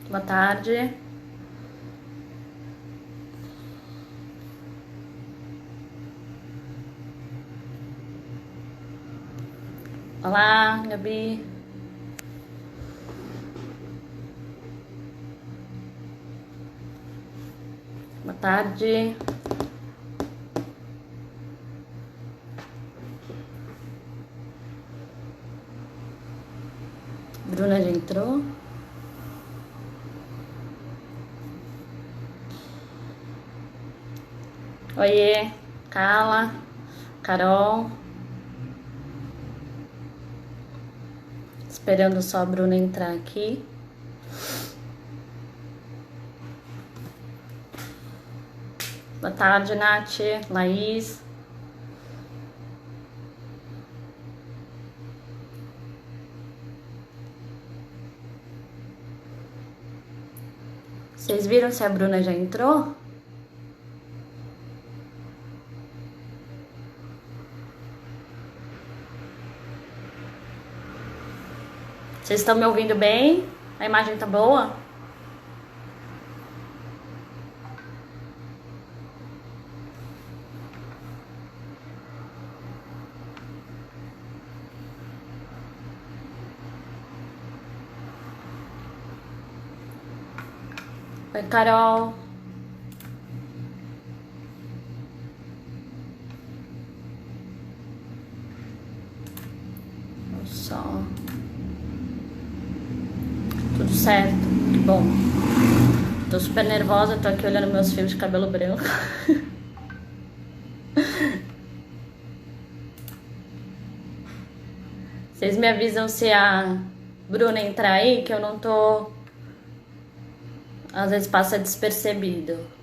Boa tarde. Olá, Gabi. Boa tarde. Bruna já entrou? Oiê, Carla, Carol. Esperando só a Bruna entrar aqui. Boa tarde, Nath, Laís. Vocês viram se a Bruna já entrou? Vocês estão me ouvindo bem? A imagem tá boa? Oi, Carol. Só. Tudo certo? Que bom. Tô super nervosa, tô aqui olhando meus fios de cabelo branco. Vocês me avisam se a Bruna entrar aí, que eu não tô. Às vezes passa despercebido.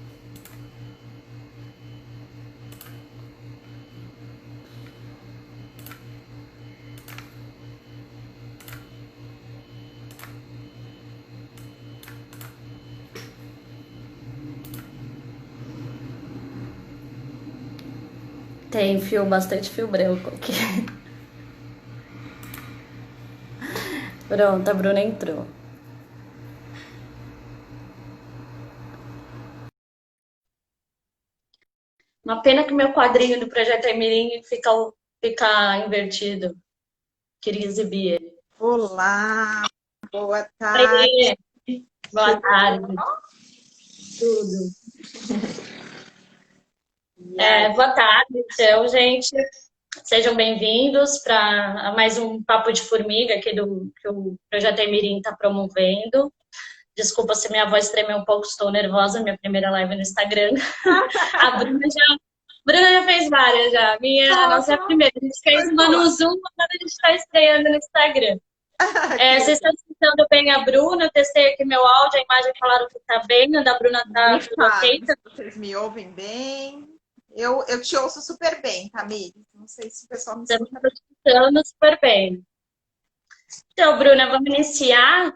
Tem fio, bastante fio branco aqui. Pronto, a Bruna entrou. Uma pena que meu quadrinho do Projeto Emirim fica invertido. Queria exibir ele. Olá, boa tarde. Oi, boa Tudo tarde. bom? Tudo. E aí? Boa tarde, então, gente. Sejam bem-vindos para mais um Papo de Formiga aqui que o Projeto Emirim está promovendo. Desculpa se minha voz tremeu um pouco, estou nervosa, minha primeira live no Instagram. A Bruna já fez várias já. A nossa é a Nossa, primeira. A gente fez foi uma no boa. Zoom, agora a gente está estreando no Instagram. Que Vocês legal. estão escutando bem a Bruna? Eu testei aqui meu áudio, a imagem falaram que está bem, a da Bruna Me tá tudo ok. fale se vocês me ouvem bem. Eu te ouço super bem, Tamires. Não sei se o pessoal me Estamos escuta bem. escutando super bem. Então, Bruna, vamos iniciar.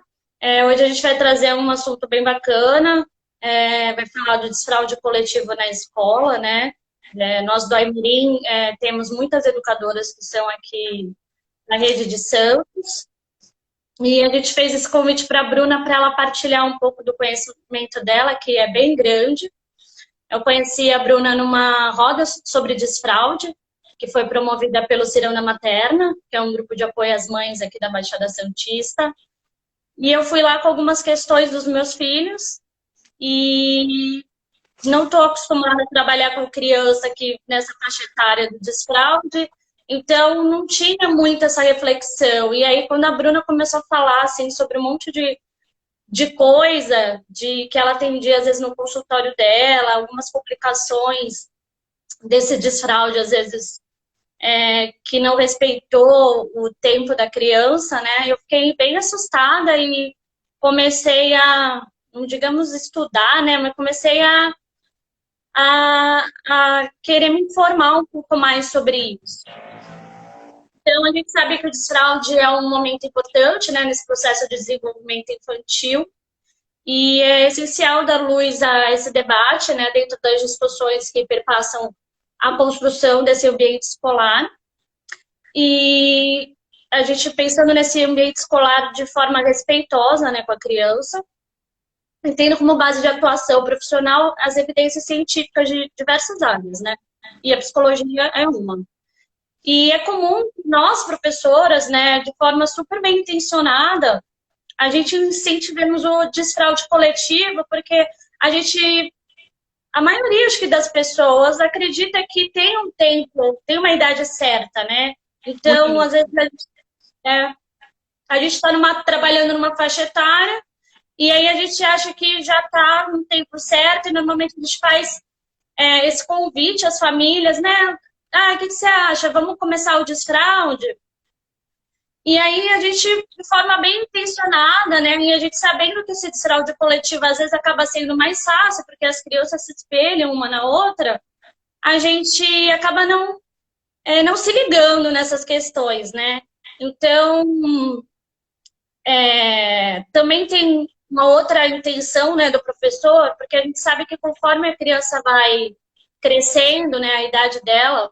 Hoje a gente vai trazer um assunto bem bacana. Vai falar do desfraude coletivo na escola, né? Nós do Aimirim temos muitas educadoras que estão aqui na rede de Santos. E a gente fez esse convite para a Bruna para ela partilhar um pouco do conhecimento dela, que é bem grande. Eu conheci a Bruna numa roda sobre desfraude, que foi promovida pelo Ciranda Materna, que é um grupo de apoio às mães aqui da Baixada Santista. E eu fui lá com algumas questões dos meus filhos e não estou acostumada a trabalhar com criança aqui nessa faixa etária do desfraude, então não tinha muito essa reflexão. E aí, quando a Bruna começou a falar assim, sobre um monte de coisa, de que ela atendia às vezes no consultório dela, algumas complicações desse desfraude, às vezes que não respeitou o tempo da criança, né? Eu fiquei bem assustada e comecei a, não digamos, estudar, né? Mas comecei a querer me informar um pouco mais sobre isso. Então, a gente sabe que o desfraude é um momento importante, né, nesse processo de desenvolvimento infantil, e é essencial dar luz a esse debate, né, dentro das discussões que perpassam a construção desse ambiente escolar. E a gente pensando nesse ambiente escolar de forma respeitosa, né, com a criança, tendo como base de atuação profissional as evidências científicas de diversas áreas, né? E a psicologia é uma. E é comum nós, professoras, né, de forma super bem intencionada, a gente incentivemos o desfraude coletivo, porque a gente, a maioria, acho que das pessoas acredita que tem um tempo, tem uma idade certa, né? Um Então, às limite. vezes, a gente está trabalhando numa faixa etária e aí a gente acha que já está no tempo certo e normalmente a gente faz esse convite às famílias, né? Ah, o que você acha? Vamos começar o desfraude? E aí a gente, de forma bem intencionada, né? E a gente sabendo que esse desfraude coletivo às vezes acaba sendo mais fácil, porque as crianças se espelham uma na outra, a gente acaba não se ligando nessas questões, né? Então, também tem uma outra intenção, né, do professor, porque a gente sabe que conforme a criança vai crescendo, né, a idade dela,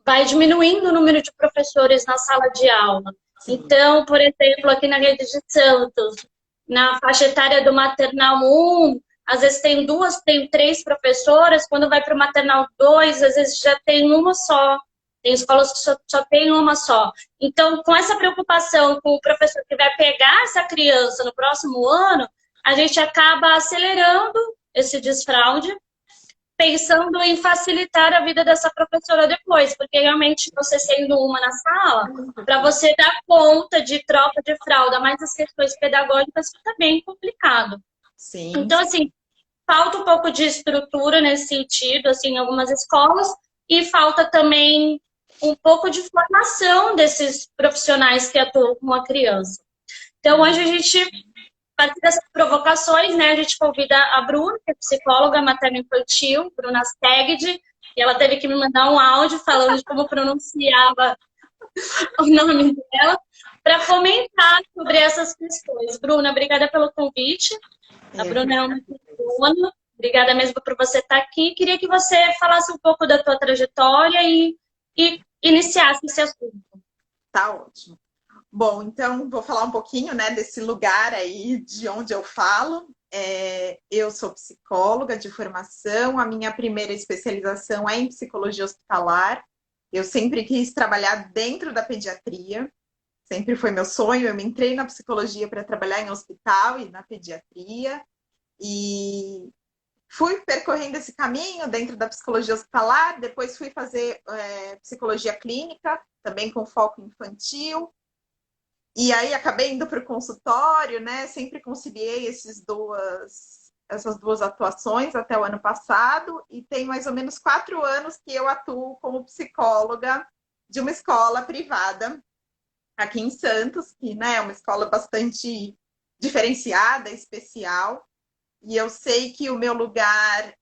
vai diminuindo o número de professores na sala de aula. Sim. Então, por exemplo, aqui na Rede de Santos, na faixa etária do maternal 1, às vezes tem três professoras, quando vai para o maternal 2, às vezes já tem uma só. Tem escolas que só tem uma só. Então, com essa preocupação com o professor que vai pegar essa criança no próximo ano, a gente acaba acelerando esse desfraude pensando em facilitar a vida dessa professora depois, porque realmente você sendo uma na sala, para você dar conta de troca de fralda, mais as questões pedagógicas fica bem complicado. Sim, Então, assim, falta um pouco de estrutura nesse sentido, assim, em algumas escolas, e falta também um pouco de formação desses profissionais que atuam com a criança. Então, hoje a gente a partir dessas provocações, né, a gente convida a Bruna, que é psicóloga materno-infantil, Bruna Steged, e ela teve que me mandar um áudio falando de como pronunciava o nome dela, para comentar sobre essas questões. Bruna, obrigada pelo convite. A eu que Bruna é uma agradeço. pessoa, obrigada mesmo por você estar aqui. Queria que você falasse um pouco da tua trajetória e iniciasse esse assunto. Tá ótimo. Bom, então vou falar um pouquinho, né, desse lugar aí de onde eu falo. Eu sou psicóloga de formação, a minha primeira especialização é em psicologia hospitalar. Eu sempre quis trabalhar dentro da pediatria, sempre foi meu sonho. Eu me entrei na psicologia para trabalhar em hospital e na pediatria, e fui percorrendo esse caminho dentro da psicologia hospitalar. Depois fui fazer psicologia clínica, também com foco infantil. E aí acabei indo para o consultório, né? Sempre conciliei essas duas atuações até o ano passado, e tem mais ou menos 4 anos que eu atuo como psicóloga de uma escola privada aqui em Santos, que, né, é uma escola bastante diferenciada, especial. E eu sei que o meu lugar,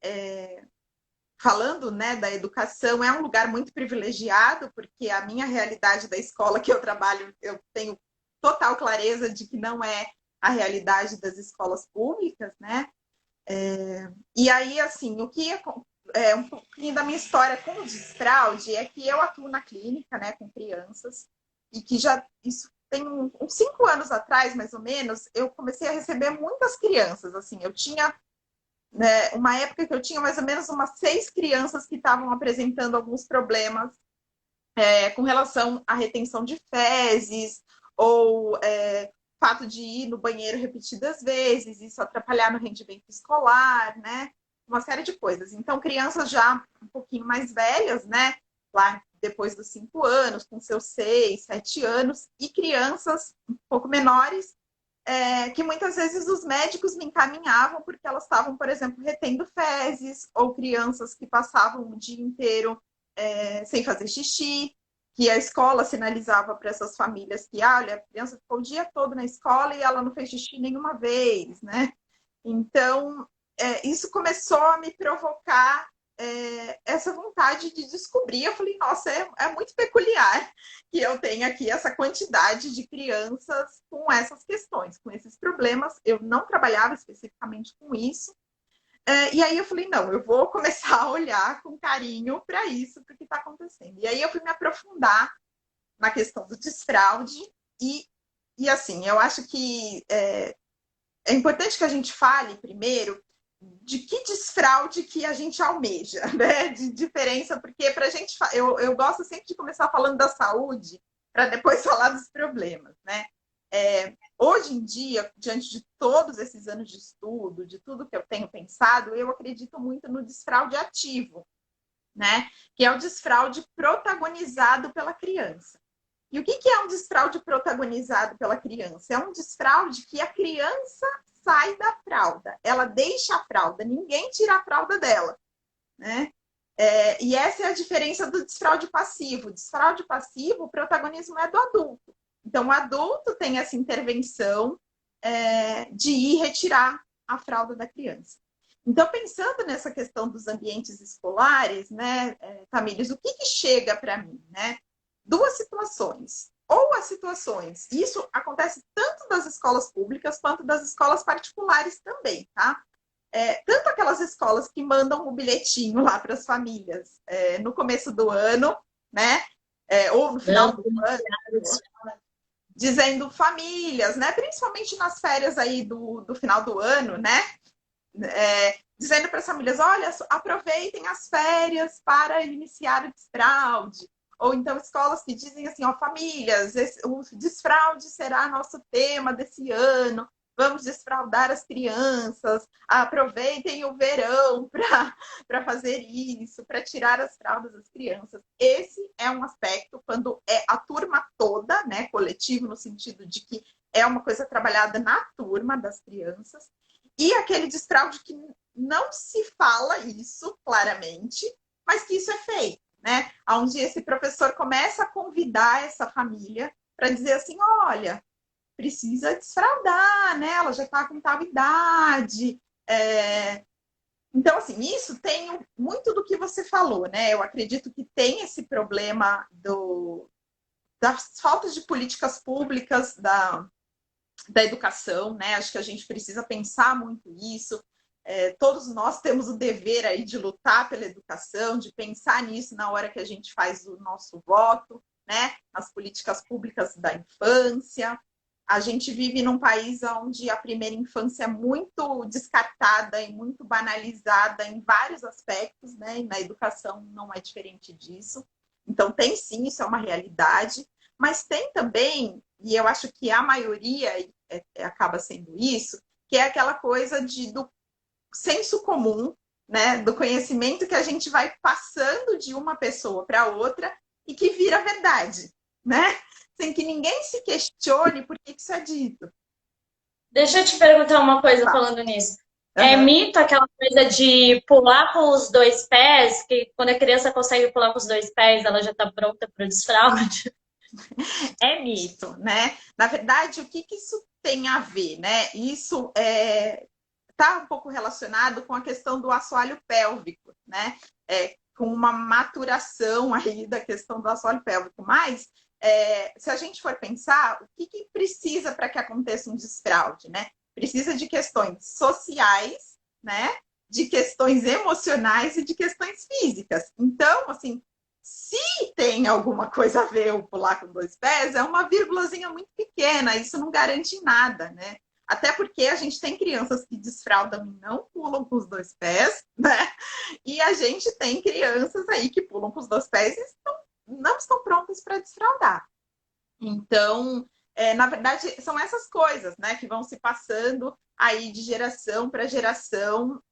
falando, né, da educação, é um lugar muito privilegiado, porque a minha realidade da escola que eu trabalho, eu tenho total clareza de que não é a realidade das escolas públicas, né? E aí, assim, o que um pouquinho da minha história com o desfraude é que eu atuo na clínica, né, com crianças, e que já isso tem uns 5 anos atrás, mais ou menos, eu comecei a receber muitas crianças. Assim, eu tinha, né, uma época que eu tinha mais ou menos umas 6 crianças que estavam apresentando alguns problemas com relação à retenção de fezes, ou fato de ir no banheiro repetidas vezes, isso atrapalhar no rendimento escolar, né? Uma série de coisas. Então, crianças já um pouquinho mais velhas, né? Lá depois dos 5 anos, com seus 6, 7 anos, e crianças um pouco menores, que muitas vezes os médicos me encaminhavam porque elas estavam, por exemplo, retendo fezes, ou crianças que passavam o dia inteiro sem fazer xixi, que a escola sinalizava para essas famílias que, olha, a criança ficou o dia todo na escola e ela não fez xixi nenhuma vez, né? Então, isso começou a me provocar essa vontade de descobrir. Eu falei, nossa, é muito peculiar que eu tenha aqui essa quantidade de crianças com essas questões, com esses problemas. Eu não trabalhava especificamente com isso. E aí eu falei, não, eu vou começar a olhar com carinho para isso, para o que está acontecendo. E aí eu fui me aprofundar na questão do desfraude, e assim, eu acho que é importante que a gente fale primeiro de que desfraude que a gente almeja, né? De diferença, porque para a gente, eu gosto sempre de começar falando da saúde para depois falar dos problemas, né? Hoje em dia, diante de todos esses anos de estudo, de tudo que eu tenho pensado, eu acredito muito no desfraude ativo, né? Que é o desfraude protagonizado pela criança. E o que é um desfraude protagonizado pela criança? É um desfraude que a criança sai da fralda, ela deixa a fralda, ninguém tira a fralda dela, né? E essa é a diferença do desfraude passivo. O desfraude passivo, o protagonismo é do adulto. Então, o adulto tem essa intervenção de ir retirar a fralda da criança. Então, pensando nessa questão dos ambientes escolares, né, Tamires, o que chega para mim, né? Duas situações. Ou as situações, isso acontece tanto das escolas públicas quanto das escolas particulares também, tá? Tanto aquelas escolas que mandam o bilhetinho lá para as famílias no começo do ano, né? Ou no final do ano, dizendo famílias, né? Principalmente nas férias aí do final do ano, né? Dizendo para as famílias, olha, aproveitem as férias para iniciar o desfraude. Ou então escolas que dizem assim, ó, famílias, o desfraude será nosso tema desse ano, vamos desfraldar as crianças, aproveitem o verão para fazer isso, para tirar as fraldas das crianças. Esse é um aspecto quando é a turma toda, né, coletivo, no sentido de que é uma coisa trabalhada na turma das crianças, e aquele desfraude que não se fala isso claramente, mas que isso é feito, né? Onde esse professor começa a convidar essa família para dizer assim, olha, precisa desfraldar, né? Ela já está com tal idade. Então, assim, isso tem muito do que você falou, né? Eu acredito que tem esse problema das faltas de políticas públicas, da educação, né? Acho que a gente precisa pensar muito isso. Todos nós temos o dever aí de lutar pela educação, de pensar nisso na hora que a gente faz o nosso voto, né? As políticas públicas da infância. A gente vive num país onde a primeira infância é muito descartada e muito banalizada em vários aspectos, né? E na educação não é diferente disso. Então, tem sim, isso é uma realidade, mas tem também, e eu acho que a maioria acaba sendo isso, que é aquela coisa do senso comum, né? Do conhecimento que a gente vai passando de uma pessoa para outra e que vira verdade, né? Sem que ninguém se questione por que isso é dito. Deixa eu te perguntar uma coisa falando nisso. É Uhum. mito aquela coisa de pular com os dois pés, que quando a criança consegue pular com os dois pés, ela já está pronta para o desfraude? É mito, né? Na verdade, o que isso tem a ver, né? Isso está um pouco relacionado com a questão do assoalho pélvico, né? Com uma maturação aí da questão do assoalho pélvico. Mas, se a gente for pensar, o que precisa para que aconteça um desfraude, né? Precisa de questões sociais, né? De questões emocionais e de questões físicas. Então, assim, se tem alguma coisa a ver o pular com dois pés, é uma vírgulazinha muito pequena, isso não garante nada, né? Até porque a gente tem crianças que desfraldam e não pulam com os dois pés, né? E a gente tem crianças aí que pulam com os dois pés e não estão prontas para desfraldar. Então, na verdade, são essas coisas, né, que vão se passando aí de geração para geração,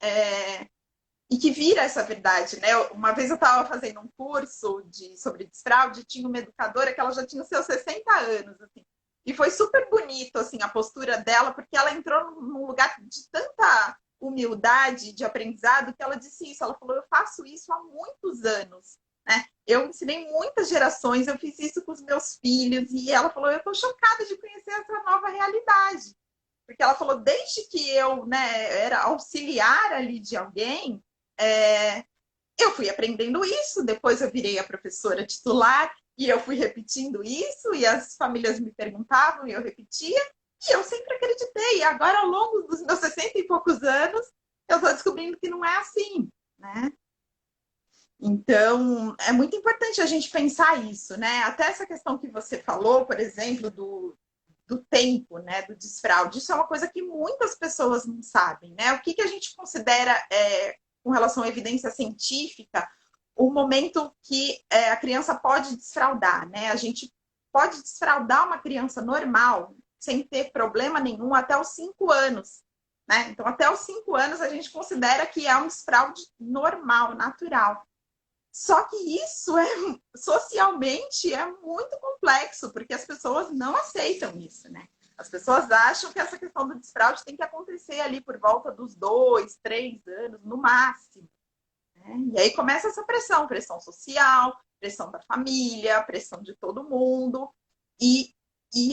e que vira essa verdade, né? Uma vez eu estava fazendo um curso sobre desfraude, tinha uma educadora que ela já tinha os seus 60 anos, assim, e foi super bonito, assim, a postura dela, porque ela entrou num lugar de tanta humildade, de aprendizado, que ela disse isso, ela falou, eu faço isso há muitos anos, né? Eu ensinei muitas gerações, eu fiz isso com os meus filhos, e ela falou, eu estou chocada de conhecer essa nova realidade, porque ela falou, desde que eu, né, era auxiliar ali de alguém, eu fui aprendendo isso, depois eu virei a professora titular e eu fui repetindo isso, e as famílias me perguntavam e eu repetia, e eu sempre acreditei. E agora, ao longo dos meus 60 e poucos anos, eu estou descobrindo que não é assim, né? Então, é muito importante a gente pensar isso, né? Até essa questão que você falou, por exemplo, do tempo, né, do desfraude. Isso é uma coisa que muitas pessoas não sabem, né? O que a gente considera, com relação à evidência científica, o momento que a criança pode desfraudar, né? A gente pode desfraudar uma criança normal, sem ter problema nenhum, até os 5 anos, né? Então, até os 5 anos, a gente considera que é um desfraude normal, natural. Só que isso socialmente é muito complexo, porque as pessoas não aceitam isso, né? As pessoas acham que essa questão do desfraude tem que acontecer ali por volta dos 2, 3 anos, no máximo. Né? E aí começa essa pressão, pressão social, pressão da família, pressão de todo mundo. E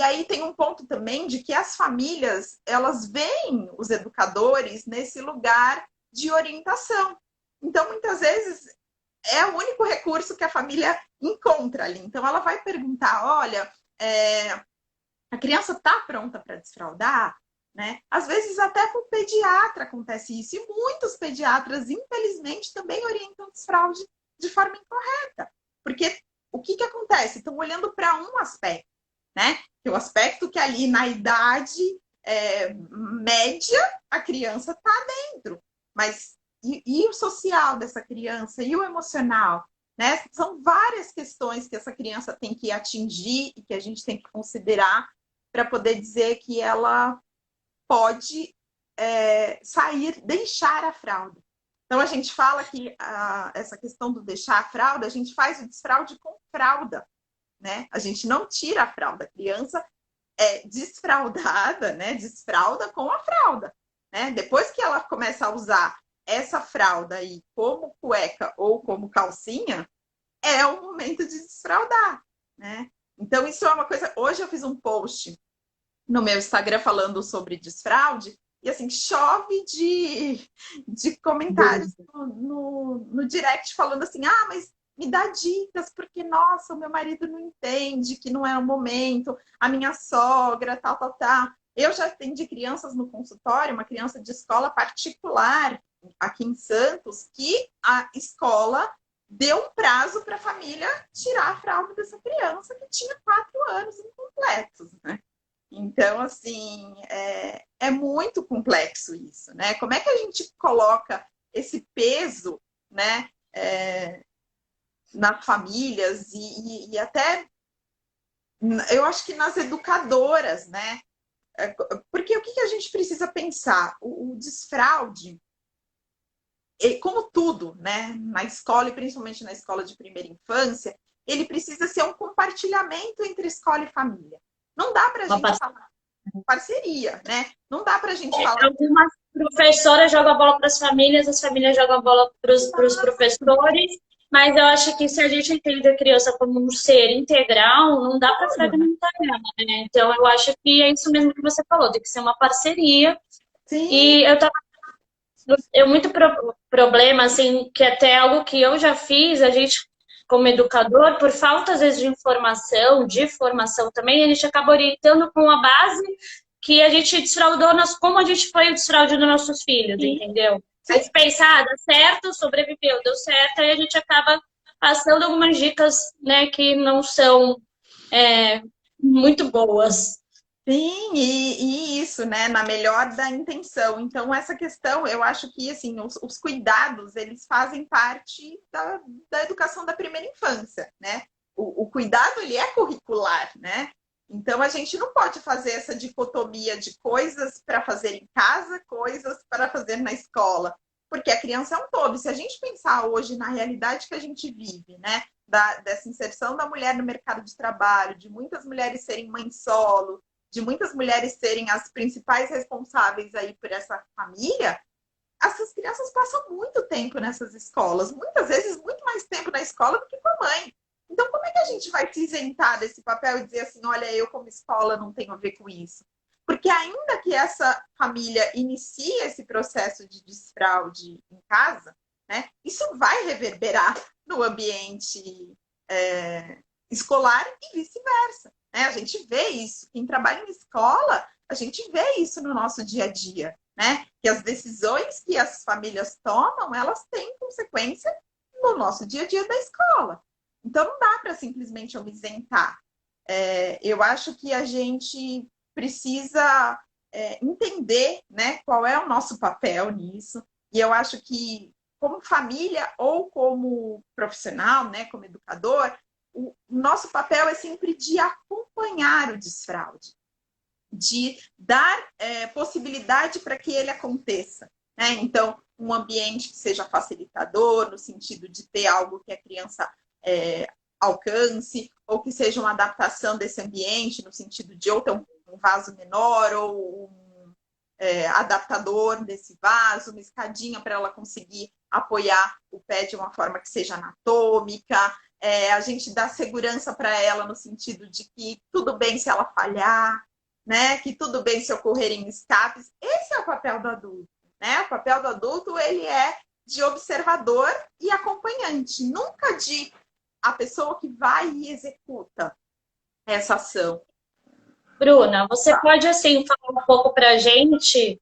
aí tem um ponto também de que as famílias, elas veem os educadores nesse lugar de orientação. Então, muitas vezes, é o único recurso que a família encontra ali. Então, ela vai perguntar, olha, a criança está pronta para desfraldar? Né? Às vezes, até com o pediatra acontece isso. E muitos pediatras, infelizmente, também orientam o desfraude de forma incorreta. Porque o que acontece? Estão olhando para um aspecto, né? Que é o aspecto que ali na idade média a criança está dentro. Mas e o social dessa criança? E o emocional? Né? São várias questões que essa criança tem que atingir e que a gente tem que considerar para poder dizer que ela pode sair, deixar a fralda. Então, a gente fala que essa questão do deixar a fralda, a gente faz o desfraude com fralda, né? A gente não tira a fralda. A criança é desfraudada, né? Desfralda com a fralda, né? Depois que ela começa a usar essa fralda aí como cueca ou como calcinha, é o momento de desfraudar, né? Então, isso é uma coisa... Hoje eu fiz um post no meu Instagram falando sobre desfraude, e assim, chove de comentários no direct falando assim, mas me dá dicas, porque, nossa, o meu marido não entende que não é o momento, a minha sogra, tal, tal, tal. Eu já atendi crianças no consultório, uma criança de escola particular aqui em Santos, que a escola deu um prazo para a família tirar a fralda dessa criança que tinha 4 anos incompletos, né? Então, assim, é muito complexo isso, né? Como é que a gente coloca esse peso, né, nas famílias e até, eu acho que nas educadoras, né? Porque o que a gente precisa pensar? O desfraude, como tudo, né, na escola e principalmente na escola de primeira infância, ele precisa ser um compartilhamento entre escola e família. Não dá para a gente falar parceria, né? Não dá para a gente falar. Algumas professoras jogam a bola para as famílias jogam a bola para os professores, mas eu acho que se a gente entende a criança como um ser integral, não dá para fragmentar ela, né? Então eu acho que é isso mesmo que você falou, tem que ser uma parceria. Sim. E eu muito problema, assim, que até algo que eu já fiz, a gente, como educador, por falta, às vezes, de informação, de formação também, a gente acaba orientando com a base que a gente desfraudou, como a gente foi o desfraude dos nossos filhos, Sim. entendeu? Sim. Aí pensar, dá certo, sobreviveu, deu certo, aí a gente acaba passando algumas dicas, né, que não são muito boas. Sim, e isso, né, na melhor da intenção. Então, essa questão, eu acho que, assim, os cuidados, eles fazem parte da educação da primeira infância, né? O cuidado, ele é curricular, né? Então, a gente não pode fazer essa dicotomia de coisas para fazer em casa, coisas para fazer na escola, porque a criança é um todo. Se a gente pensar hoje na realidade que a gente vive, né, dessa inserção da mulher no mercado de trabalho, de muitas mulheres serem mães solo, de muitas mulheres serem as principais responsáveis aí por essa família, essas crianças passam muito tempo nessas escolas, muitas vezes muito mais tempo na escola do que com a mãe. Então, como é que a gente vai se isentar desse papel e dizer assim, olha, eu como escola não tenho a ver com isso? Porque ainda que essa família inicie esse processo de desfraude em casa, né, isso vai reverberar no ambiente escolar e vice-versa. Né? A gente vê isso. Quem trabalha em escola, a gente vê isso no nosso dia a dia. Né? Que as decisões que as famílias tomam, elas têm consequência no nosso dia a dia da escola. Então, não dá para simplesmente eu me isentar. Eu acho que a gente precisa entender, né, qual é o nosso papel nisso. E eu acho que, como família ou como profissional, né, como educador, o nosso papel é sempre de acompanhar o desfraude, de dar possibilidade para que ele aconteça. Né? Então, um ambiente que seja facilitador, no sentido de ter algo que a criança alcance, ou que seja uma adaptação desse ambiente, no sentido de ou ter um vaso menor, ou um adaptador desse vaso, uma escadinha para ela conseguir apoiar o pé de uma forma que seja anatômica. A gente dá segurança para ela no sentido de que tudo bem se ela falhar, né? Que tudo bem se ocorrerem escapes. Esse é o papel do adulto, né? O papel do adulto, ele é de observador e acompanhante, nunca de a pessoa que vai e executa essa ação. Bruna, você pode, assim, falar um pouco para a gente,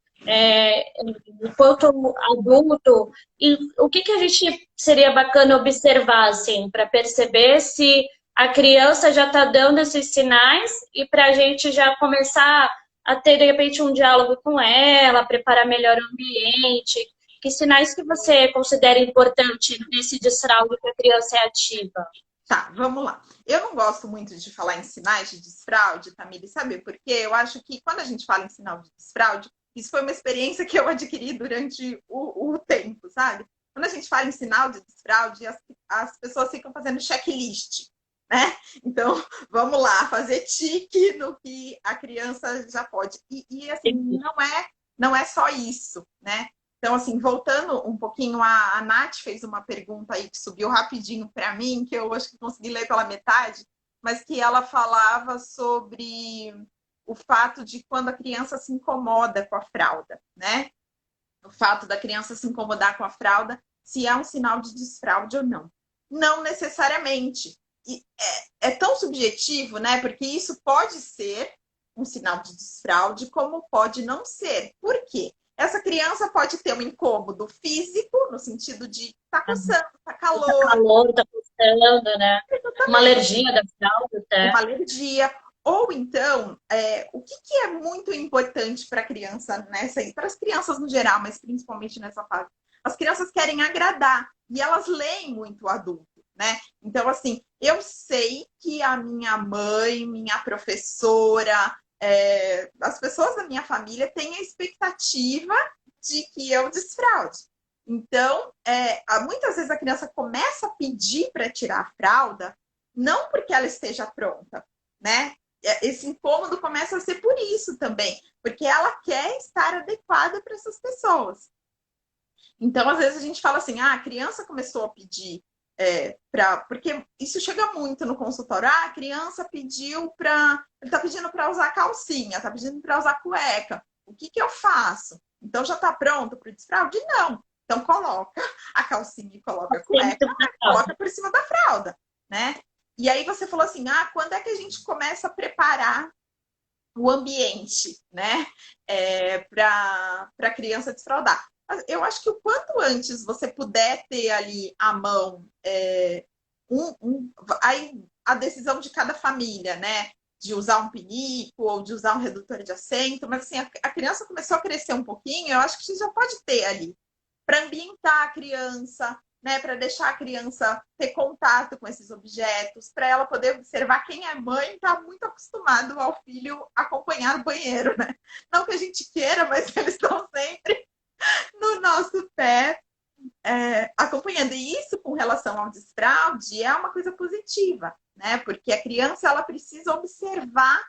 enquanto adulto, e o que a gente seria bacana observar, assim, para perceber se a criança já está dando esses sinais e para a gente já começar a ter, de repente, um diálogo com ela, preparar melhor o ambiente. Que sinais que você considera importante nesse desfraude que a criança é ativa? Tá, vamos lá. Eu não gosto muito de falar em sinais de desfraude, Tamiri, sabe por quê? Eu acho que quando a gente fala em sinal de desfraude, isso foi uma experiência que eu adquiri durante o tempo, sabe? Quando a gente fala em sinal de desfraude, as pessoas ficam fazendo checklist, né? Então, vamos lá, fazer tique no que a criança já pode. E assim, não é só isso, né? Então, assim, voltando um pouquinho, a Nath fez uma pergunta aí que subiu rapidinho para mim, que eu acho que consegui ler pela metade, mas que ela falava sobre o fato de quando a criança se incomoda com a fralda, né? O fato da criança se incomodar com a fralda, se é um sinal de desfraude ou não. Não necessariamente. E é tão subjetivo, né? Porque isso pode ser um sinal de desfraude, como pode não ser. Por quê? Essa criança pode ter um incômodo físico, no sentido de tá coçando, tá calor. Tá calor, tá coçando, né? Uma alergia da fralda, até. Uma alergia. Ou então, o que é muito importante para a criança nessa, para as crianças no geral, mas principalmente nessa fase? As crianças querem agradar e elas leem muito o adulto, né? Então, assim, eu sei que a minha mãe, minha professora, as pessoas da minha família têm a expectativa de que eu desfraude. Então, muitas vezes a criança começa a pedir para tirar a fralda, não porque ela esteja pronta, né? Esse incômodo começa a ser por isso também, porque ela quer estar adequada para essas pessoas. Então, às vezes a gente fala assim, a criança começou a pedir porque isso chega muito no consultório. A criança pediu está pedindo para usar calcinha, está pedindo para usar cueca. O que eu faço? Então já está pronto para o desfraude? Não. Então coloca a calcinha e coloca a cueca, coloca por cima da fralda, né? E aí você falou assim, quando é que a gente começa a preparar o ambiente, né? Para a criança desfraudar? Eu acho que o quanto antes você puder ter ali à mão aí a decisão de cada família, né? De usar um pinico ou de usar um redutor de assento, mas assim, a criança começou a crescer um pouquinho, eu acho que você já pode ter ali para ambientar a criança, né? Para deixar a criança ter contato com esses objetos, para ela poder observar. Quem é mãe está muito acostumado ao filho acompanhar o banheiro, né? Não que a gente queira, mas eles estão sempre no nosso pé, acompanhando. E isso, com relação ao desfraude, é uma coisa positiva, né? Porque a criança ela precisa observar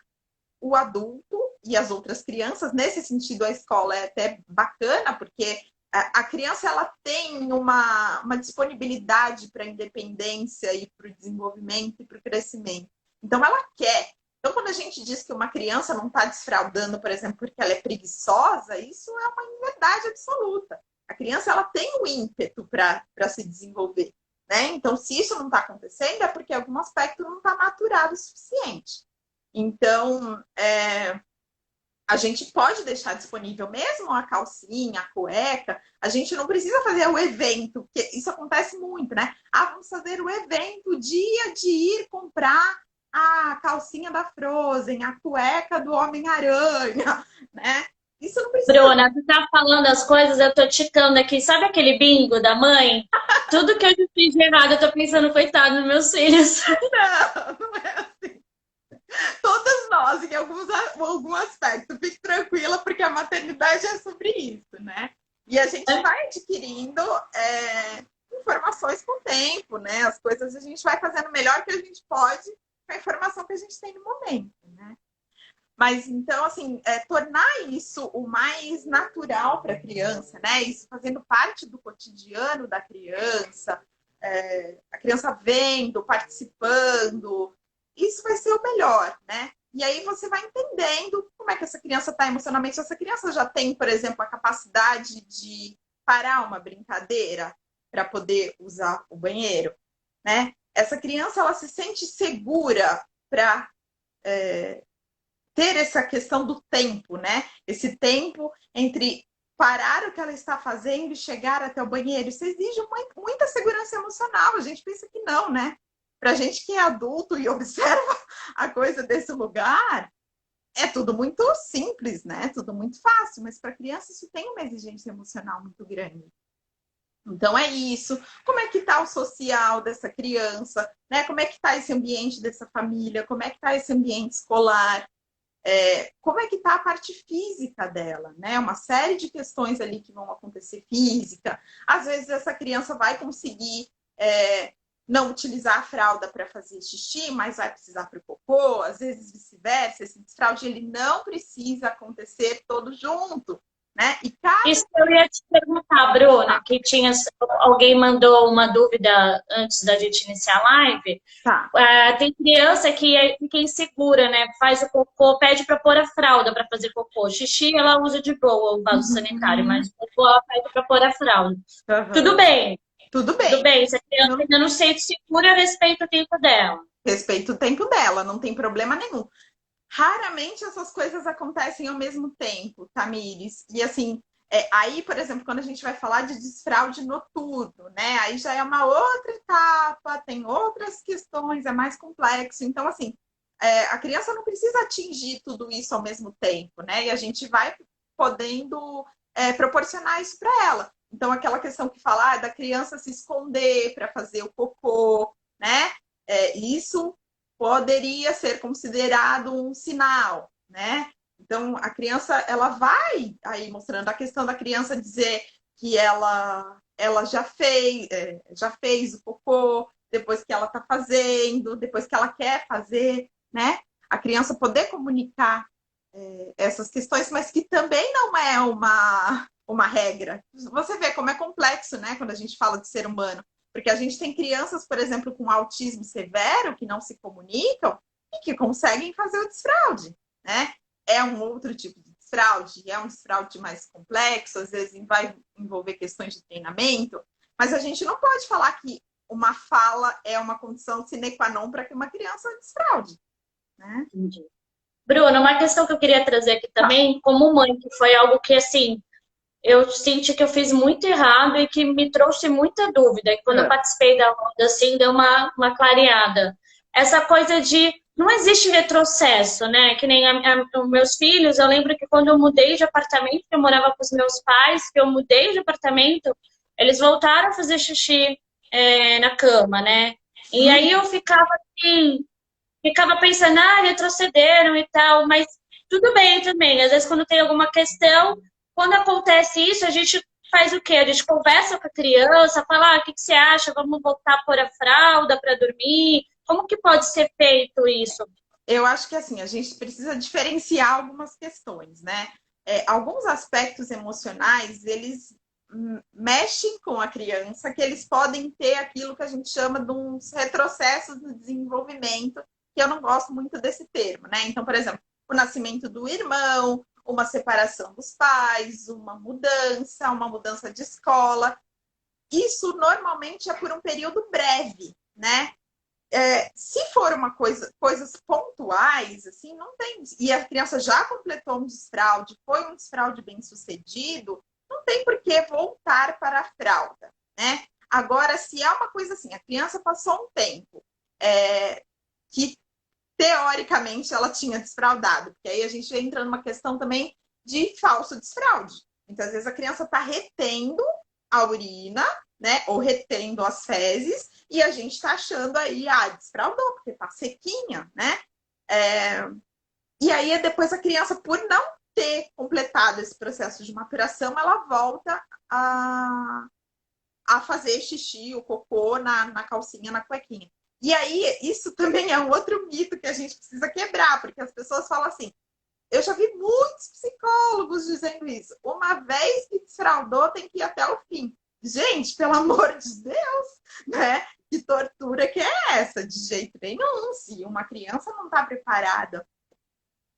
o adulto e as outras crianças. Nesse sentido, a escola é até bacana, porque a criança ela tem uma disponibilidade para a independência e para o desenvolvimento e para o crescimento. Então, ela quer. Então, quando a gente diz que uma criança não está desfraudando, por exemplo, porque ela é preguiçosa, isso é uma inverdade absoluta. A criança ela tem o ímpeto para se desenvolver, né? Então, se isso não está acontecendo, é porque algum aspecto não está maturado o suficiente. Então, a gente pode deixar disponível mesmo a calcinha, a cueca. A gente não precisa fazer o evento, porque isso acontece muito, né? Vamos fazer o evento, o dia de ir comprar a calcinha da Frozen, a cueca do Homem-Aranha, né? Isso não precisa. Bruna, tu tá falando as coisas, eu tô ticando aqui. Sabe aquele bingo da mãe? Tudo que eu já fiz de errado, eu tô pensando, coitado dos meus filhos. Não é assim. Todas nós, em algum aspecto, fique tranquila, porque a maternidade é sobre isso, né? E a gente vai adquirindo informações com o tempo, né? As coisas a gente vai fazendo o melhor que a gente pode com a informação que a gente tem no momento, né? Mas então, assim, tornar isso o mais natural para a criança, né? Isso fazendo parte do cotidiano da criança, a criança vendo, participando, isso vai ser o melhor, né? E aí você vai entendendo como é que essa criança está emocionalmente. Se essa criança já tem, por exemplo, a capacidade de parar uma brincadeira para poder usar o banheiro, né? Essa criança ela se sente segura para ter essa questão do tempo, né? Esse tempo entre parar o que ela está fazendo e chegar até o banheiro. Isso exige muita segurança emocional. A gente pensa que não, né? Para a gente que é adulto e observa a coisa desse lugar, é tudo muito simples, né? Tudo muito fácil, mas para a criança isso tem uma exigência emocional muito grande. Então é isso. Como é que está o social dessa criança, né? Como é que está esse ambiente dessa família? Como é que está esse ambiente escolar? Como é que está a parte física dela, né? Uma série de questões ali que vão acontecer física. Às vezes essa criança vai conseguir não utilizar a fralda para fazer xixi, mas vai precisar para o cocô, às vezes vice-versa. Esse desfraude ele não precisa acontecer todo junto, né? E Isso que eu ia te perguntar, Bruna, que tinha, alguém mandou uma dúvida antes da gente iniciar a live. tá. Tem criança que fica insegura, né? Faz o cocô, pede para pôr a fralda para fazer cocô. Xixi ela usa de boa o vaso sanitário, mas cocô ela pede para pôr a fralda. Tudo Uhum. bem, Tudo tudo bem. bem. Se a criança Não ainda não se sente segura, respeita o tempo dela. respeito o tempo dela, não tem problema nenhum. Raramente essas coisas acontecem ao mesmo tempo, Tamires. E assim, aí, por exemplo, quando a gente vai falar de desfraude noturno, né? Aí já é uma outra etapa, tem outras questões, é mais complexo. Então, assim, a criança não precisa atingir tudo isso ao mesmo tempo, né? E a gente vai podendo proporcionar isso para ela. Então, aquela questão que fala da criança se esconder para fazer o cocô, né? Isso poderia ser considerado um sinal, né? Então, a criança, ela vai aí mostrando a questão da criança dizer que ela já fez o cocô, depois que ela está fazendo, depois que ela quer fazer, né? A criança poder comunicar essas questões, mas que também não é uma regra. Você vê como é complexo, né? Quando a gente fala de ser humano. Porque a gente tem crianças, por exemplo, com autismo severo, que não se comunicam e que conseguem fazer o desfraude, né? É um outro tipo de desfraude, é um desfraude mais complexo, às vezes vai envolver questões de treinamento, mas a gente não pode falar que uma fala é uma condição sine qua non para que uma criança desfraude, né? Entendi. Bruna, uma questão que eu queria trazer aqui Tá. também, como mãe, que foi algo que, assim, eu senti que eu fiz muito errado e que me trouxe muita dúvida. E quando eu participei da roda, assim, deu uma clareada. Essa coisa de não existe retrocesso, né? Que nem os meus filhos, eu lembro que quando eu mudei de apartamento, que eu morava com os meus pais, que eu mudei de apartamento, eles voltaram a fazer xixi na cama, né? E aí eu ficava assim, ficava pensando, retrocederam e tal, mas tudo bem também. Às vezes, quando tem alguma questão, quando acontece isso, a gente faz o quê? A gente conversa com a criança, fala, o que você acha? Vamos voltar a pôr a fralda para dormir? Como que pode ser feito isso? Eu acho que assim, a gente precisa diferenciar algumas questões, né? Alguns aspectos emocionais, eles mexem com a criança, que eles podem ter aquilo que a gente chama de uns retrocessos no desenvolvimento, que eu não gosto muito desse termo, né? Então, por exemplo, o nascimento do irmão, uma separação dos pais, uma mudança de escola. Isso normalmente é por um período breve, né? Se for coisas pontuais, assim, não tem. E a criança já completou um desfraude, foi um desfraude bem sucedido, não tem por que voltar para a fralda, né? Agora, se é uma coisa assim, a criança passou um tempo que teoricamente ela tinha desfraudado, porque aí a gente entra numa questão também de falso desfraude. Então, às vezes a criança está retendo a urina, né, ou retendo as fezes, e a gente está achando aí, desfraudou, porque tá sequinha, né? E aí depois a criança, por não ter completado esse processo de maturação, ela volta a fazer xixi, o cocô na calcinha, na cuequinha. E aí, isso também é um outro mito que a gente precisa quebrar, porque as pessoas falam assim, eu já vi muitos psicólogos dizendo isso, uma vez que desfraudou, tem que ir até o fim. Gente, pelo amor de Deus, né? Que tortura que é essa? De jeito nenhum. Se uma criança não está preparada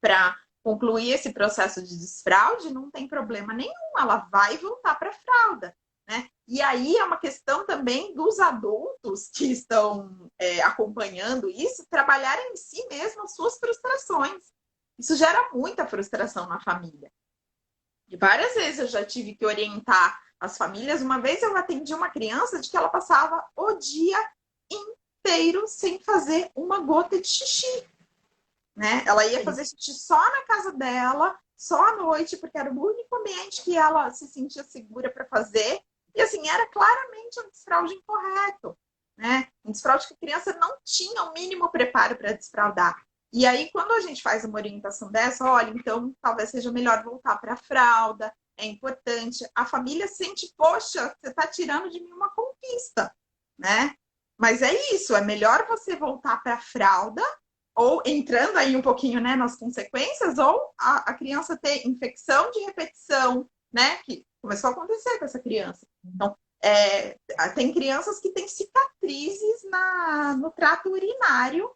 para concluir esse processo de desfraude, não tem problema nenhum, ela vai voltar para a fralda. Né? E aí é uma questão também dos adultos que estão acompanhando isso, trabalharem em si mesmo as suas frustrações. Isso gera muita frustração na família. E várias vezes eu já tive que orientar as famílias. Uma vez eu atendi uma criança de que ela passava o dia inteiro sem fazer uma gota de xixi. Né? Ela ia fazer xixi só na casa dela, só à noite, porque era o único ambiente que ela se sentia segura para fazer. E assim, era claramente um desfraude incorreto. Né? Um desfraude que a criança não tinha o mínimo preparo para desfraudar. E aí, quando a gente faz uma orientação dessa, olha, então talvez seja melhor voltar para a fralda, é importante. A família sente, poxa, você está tirando de mim uma conquista, né? Mas é isso, é melhor você voltar para a fralda, ou entrando aí um pouquinho, né, nas consequências, ou a criança ter infecção de repetição, né? Que começou a acontecer com essa criança. Então, tem crianças que têm cicatrizes no trato urinário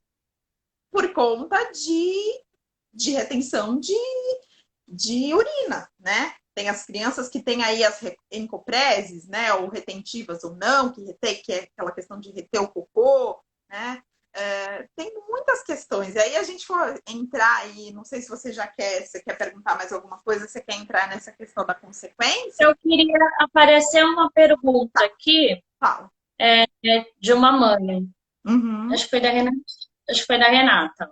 por conta de retenção de urina, né? Tem as crianças que têm aí as encopreses, né? Ou retentivas ou não, que é aquela questão de reter o cocô, né? Tem muitas questões. E aí a gente for entrar aí, não sei se você você quer perguntar mais alguma coisa, você quer entrar nessa questão da consequência? Eu queria aparecer uma pergunta aqui Fala. de uma mãe. Uhum. Acho que foi da Renata. Acho que foi da Renata.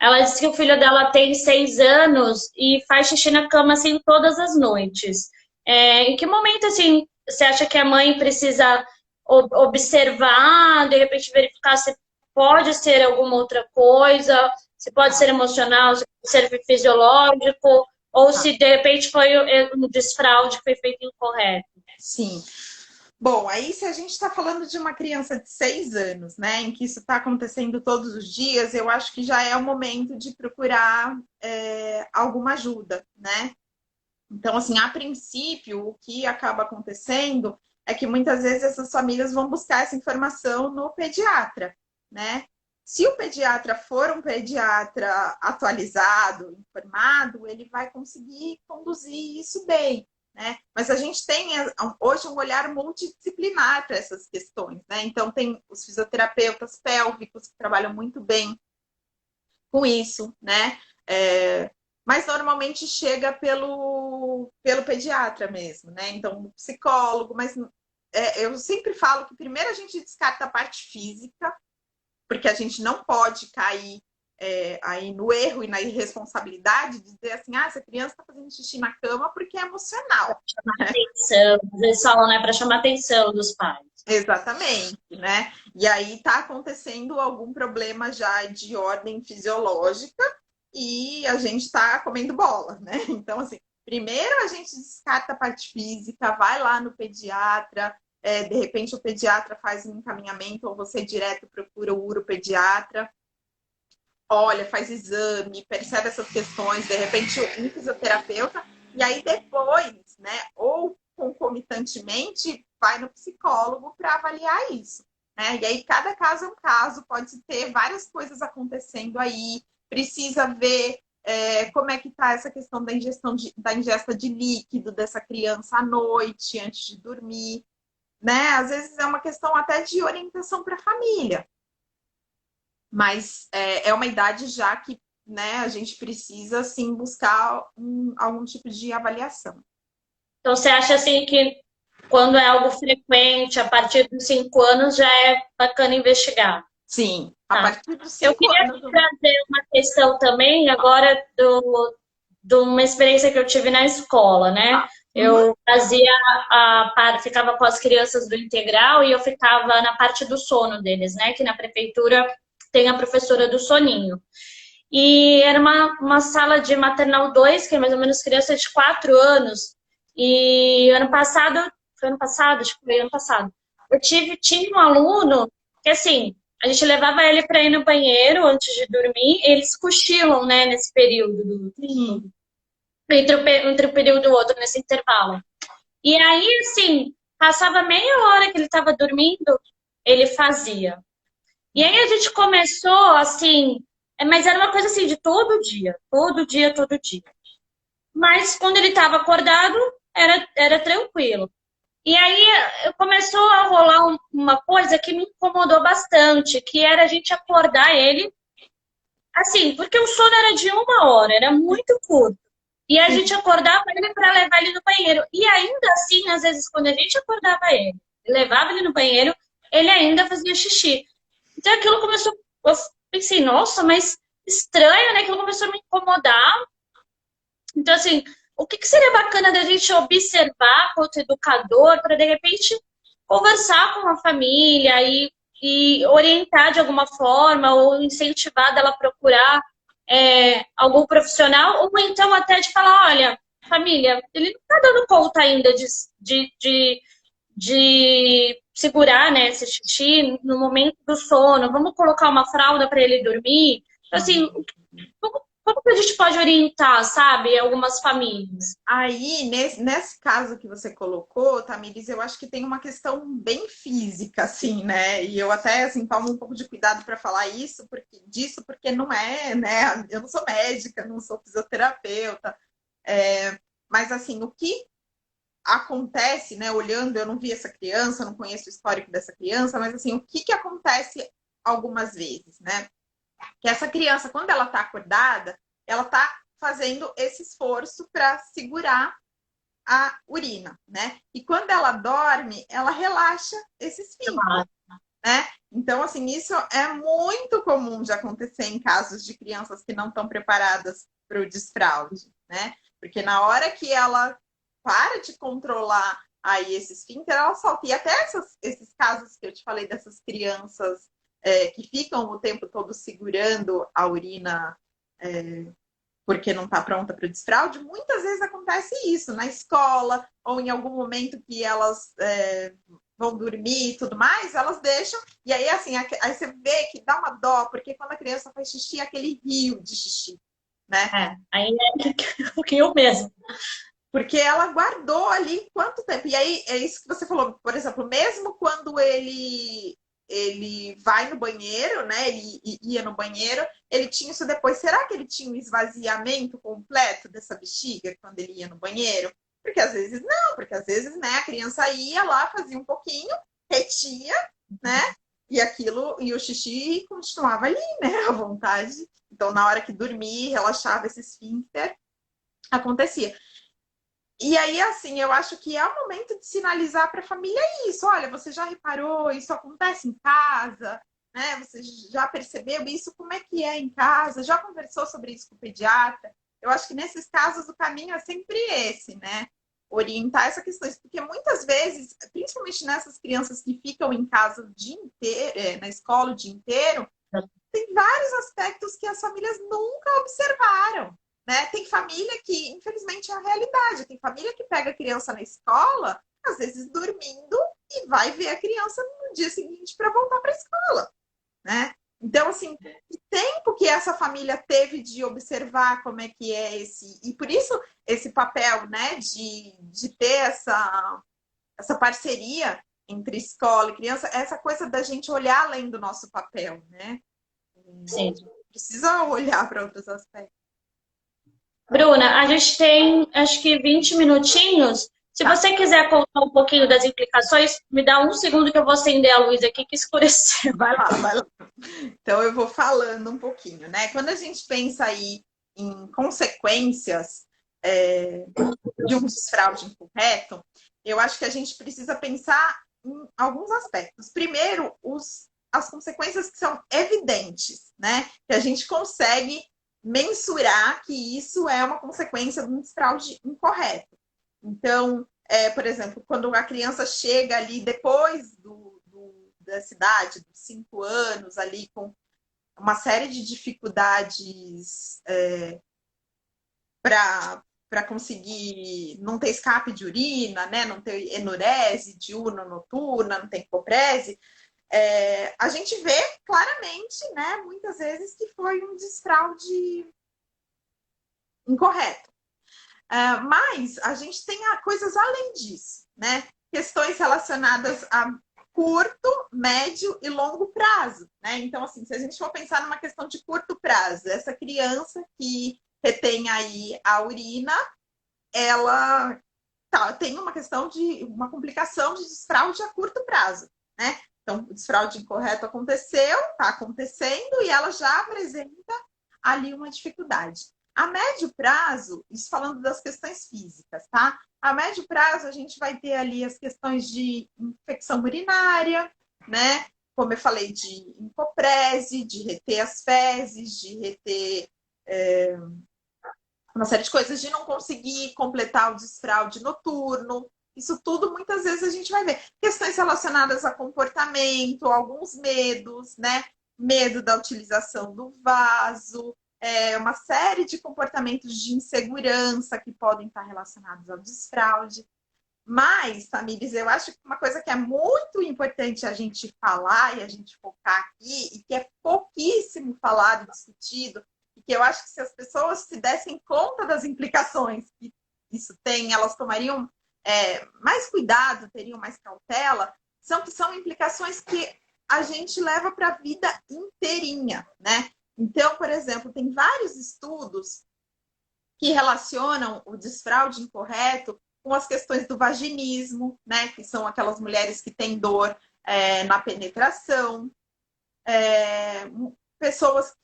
Ela disse que o filho dela tem 6 anos e faz xixi na cama assim todas as noites. Em que momento assim você acha que a mãe precisa observar, de repente verificar se pode ser alguma outra coisa, se pode ser emocional, se pode ser fisiológico, ou se de repente foi um desfraude que foi feito incorreto? Sim. Bom, aí se a gente está falando de uma criança de 6 anos, né, em que isso está acontecendo todos os dias, eu acho que já é o momento de procurar alguma ajuda, né? Então, assim, a princípio, o que acaba acontecendo é que muitas vezes essas famílias vão buscar essa informação no pediatra, né? Se o pediatra for um pediatra atualizado, informado, ele vai conseguir conduzir isso bem. Né? Mas a gente tem hoje um olhar multidisciplinar para essas questões. Né? Então, tem os fisioterapeutas pélvicos que trabalham muito bem com isso, né? Mas normalmente chega pelo pediatra mesmo, né? Então, o psicólogo, mas eu sempre falo que primeiro a gente descarta a parte física, porque a gente não pode cair aí no erro e na irresponsabilidade de dizer assim, essa criança está fazendo xixi na cama porque é emocional. Chamar atenção, eles falam, né, para chamar atenção dos pais. Exatamente, né? E aí está acontecendo algum problema já de ordem fisiológica e a gente está comendo bola, né? Então, assim, primeiro a gente descarta a parte física, vai lá no pediatra, de repente o pediatra faz um encaminhamento ou você direto procura o uropediatra, olha, faz exame, percebe essas questões, de repente um fisioterapeuta, e aí depois, né, ou concomitantemente, vai no psicólogo para avaliar isso. Né? E aí cada caso é um caso, pode ter várias coisas acontecendo aí, precisa ver como é que está essa questão da ingesta de líquido dessa criança à noite, antes de dormir. Né? Às vezes é uma questão até de orientação para a família. Mas é uma idade já que, né, a gente precisa, sim, buscar algum tipo de avaliação. Então, você acha assim que quando é algo frequente, a partir dos 5 anos, já é bacana investigar? Sim, a Tá. partir dos Eu 5 queria anos. trazer uma questão também agora de uma experiência que eu tive na escola, né? Uhum. Eu fazia ficava com as crianças do integral e eu ficava na parte do sono deles, né? Que na prefeitura tem a professora do soninho. E era uma sala de maternal 2 que é mais ou menos criança de 4 anos. E ano passado, foi ano passado? Acho que foi ano passado. Tinha um aluno que, assim, a gente levava ele para ir no banheiro antes de dormir, eles cochilam, né, nesse período, Sim. entre um período e o outro, nesse intervalo. E aí, assim, passava meia hora que ele estava dormindo, ele fazia. E aí a gente começou assim, mas era uma coisa assim de todo dia, todo dia, todo dia. Mas quando ele estava acordado, era tranquilo. E aí começou a rolar uma coisa que me incomodou bastante, que era a gente acordar ele, assim, porque o sono era de 1 hora, era muito curto. E a gente Sim. acordava ele para levar ele no banheiro. E ainda assim, às vezes, quando a gente acordava ele, levava ele no banheiro, ele ainda fazia xixi. Então aquilo começou. Eu pensei, nossa, mas estranho, né? Aquilo começou a me incomodar. Então, assim, o que, que seria bacana da gente observar quanto educador para, de repente, conversar com a família e orientar de alguma forma, ou incentivar dela a procurar algum profissional, ou então até de falar, olha, família, ele não está dando conta ainda de segurar, né, esse xixi no momento do sono, vamos colocar uma fralda para ele dormir. Então, assim, como que a gente pode orientar, sabe, algumas famílias? Aí, nesse caso que você colocou, Tamires, eu acho que tem uma questão bem física, assim, né? E eu até, assim, tomo um pouco de cuidado para falar porque não é, né? Eu não sou médica, não sou fisioterapeuta. Mas, assim, o que acontece, né? Olhando, eu não vi essa criança, não conheço o histórico dessa criança, mas, assim, o que que acontece algumas vezes, né? Que essa criança, quando ela está acordada, ela está fazendo esse esforço para segurar a urina, né? E quando ela dorme, ela relaxa esse esfíncter, né? Então, assim, isso é muito comum de acontecer em casos de crianças que não estão preparadas para o desfraude, né? Porque na hora que ela para de controlar aí esse esfíncter, ela solta. E até esses casos que eu te falei dessas crianças que ficam o tempo todo segurando a urina porque não está pronta para o desfraude, muitas vezes acontece isso na escola ou em algum momento que elas vão dormir e tudo mais, elas deixam. E aí, assim, aí você vê que dá uma dó, porque quando a criança faz xixi, é aquele rio de xixi, né? Aí é o que eu mesmo. Porque ela guardou ali quanto tempo. E aí é isso que você falou, por exemplo, mesmo quando ele vai no banheiro, né? Ele ia no banheiro, ele tinha isso depois. Será que ele tinha um esvaziamento completo dessa bexiga quando ele ia no banheiro? Porque às vezes não, porque às vezes, né, a criança ia lá, fazia um pouquinho, retia, né? E aquilo, e o xixi continuava ali, né, à vontade. Então, na hora que dormia, relaxava esse esfíncter, acontecia. E aí, assim, eu acho que é o momento de sinalizar para a família isso. Olha, você já reparou, isso acontece em casa, né? Você já percebeu isso? Como é que é em casa? Já conversou sobre isso com o pediatra? Eu acho que nesses casos o caminho é sempre esse, né? Orientar essas questões, porque muitas vezes, principalmente nessas crianças que ficam em casa o dia inteiro, na escola o dia inteiro, tem vários aspectos que as famílias nunca observaram. Né? Tem família que, infelizmente, é a realidade. Tem família que pega a criança na escola, às vezes dormindo, e vai ver a criança no dia seguinte para voltar para a escola. Né? Então, assim, que tempo que essa família teve de observar como é que é esse. E por isso, esse papel, né, de ter essa parceria entre escola e criança, essa coisa da gente olhar além do nosso papel, né? Sim. Precisa olhar para outros aspectos. Bruna, a gente tem acho que 20 minutinhos. Se Tá, você quiser contar um pouquinho das implicações, me dá um segundo que eu vou acender a luz aqui que escureceu. vai lá, vai lá. Então eu vou falando um pouquinho, né? Quando a gente pensa aí em consequências de um desfraude incorreto, eu acho que a gente precisa pensar em alguns aspectos. Primeiro, os as consequências que são evidentes, né? Que a gente consegue mensurar que isso é uma consequência de um desfraude incorreto. Então, por exemplo, quando a criança chega ali depois da cidade, dos 5 anos, ali com uma série de dificuldades para conseguir não ter escape de urina, né? Não ter enurese diurna noturna, não ter hipoprese, a gente vê claramente, né, muitas vezes que foi um desfraude incorreto. Mas a gente tem coisas além disso, né? Questões relacionadas a curto, médio e longo prazo, né? Então, assim, se a gente for pensar numa questão de curto prazo, essa criança que retém aí a urina, ela tem uma questão de uma complicação de desfraude a curto prazo, né? Então, o desfraude incorreto aconteceu, está acontecendo e ela já apresenta ali uma dificuldade. A médio prazo, isso falando das questões físicas, tá? A médio prazo, a gente vai ter ali as questões de infecção urinária, né? Como eu falei, de hipoprese, de reter as fezes, de reter uma série de coisas, de não conseguir completar o desfraude noturno. Isso tudo, muitas vezes, a gente vai ver. Questões relacionadas a comportamento, alguns medos, né? Medo da utilização do vaso, uma série de comportamentos de insegurança que podem estar relacionados ao desfraude. Mas, Tamires, eu acho que uma coisa que é muito importante a gente falar e a gente focar aqui, e que é pouquíssimo falado e discutido, e que eu acho que se as pessoas se dessem conta das implicações que isso tem, elas tomariam mais cuidado, teriam mais cautela, são implicações que a gente leva para a vida inteirinha, né? Então, por exemplo, tem vários estudos que relacionam o desfraude incorreto com as questões do vaginismo, né? Que são aquelas mulheres que têm dor na penetração, pessoas,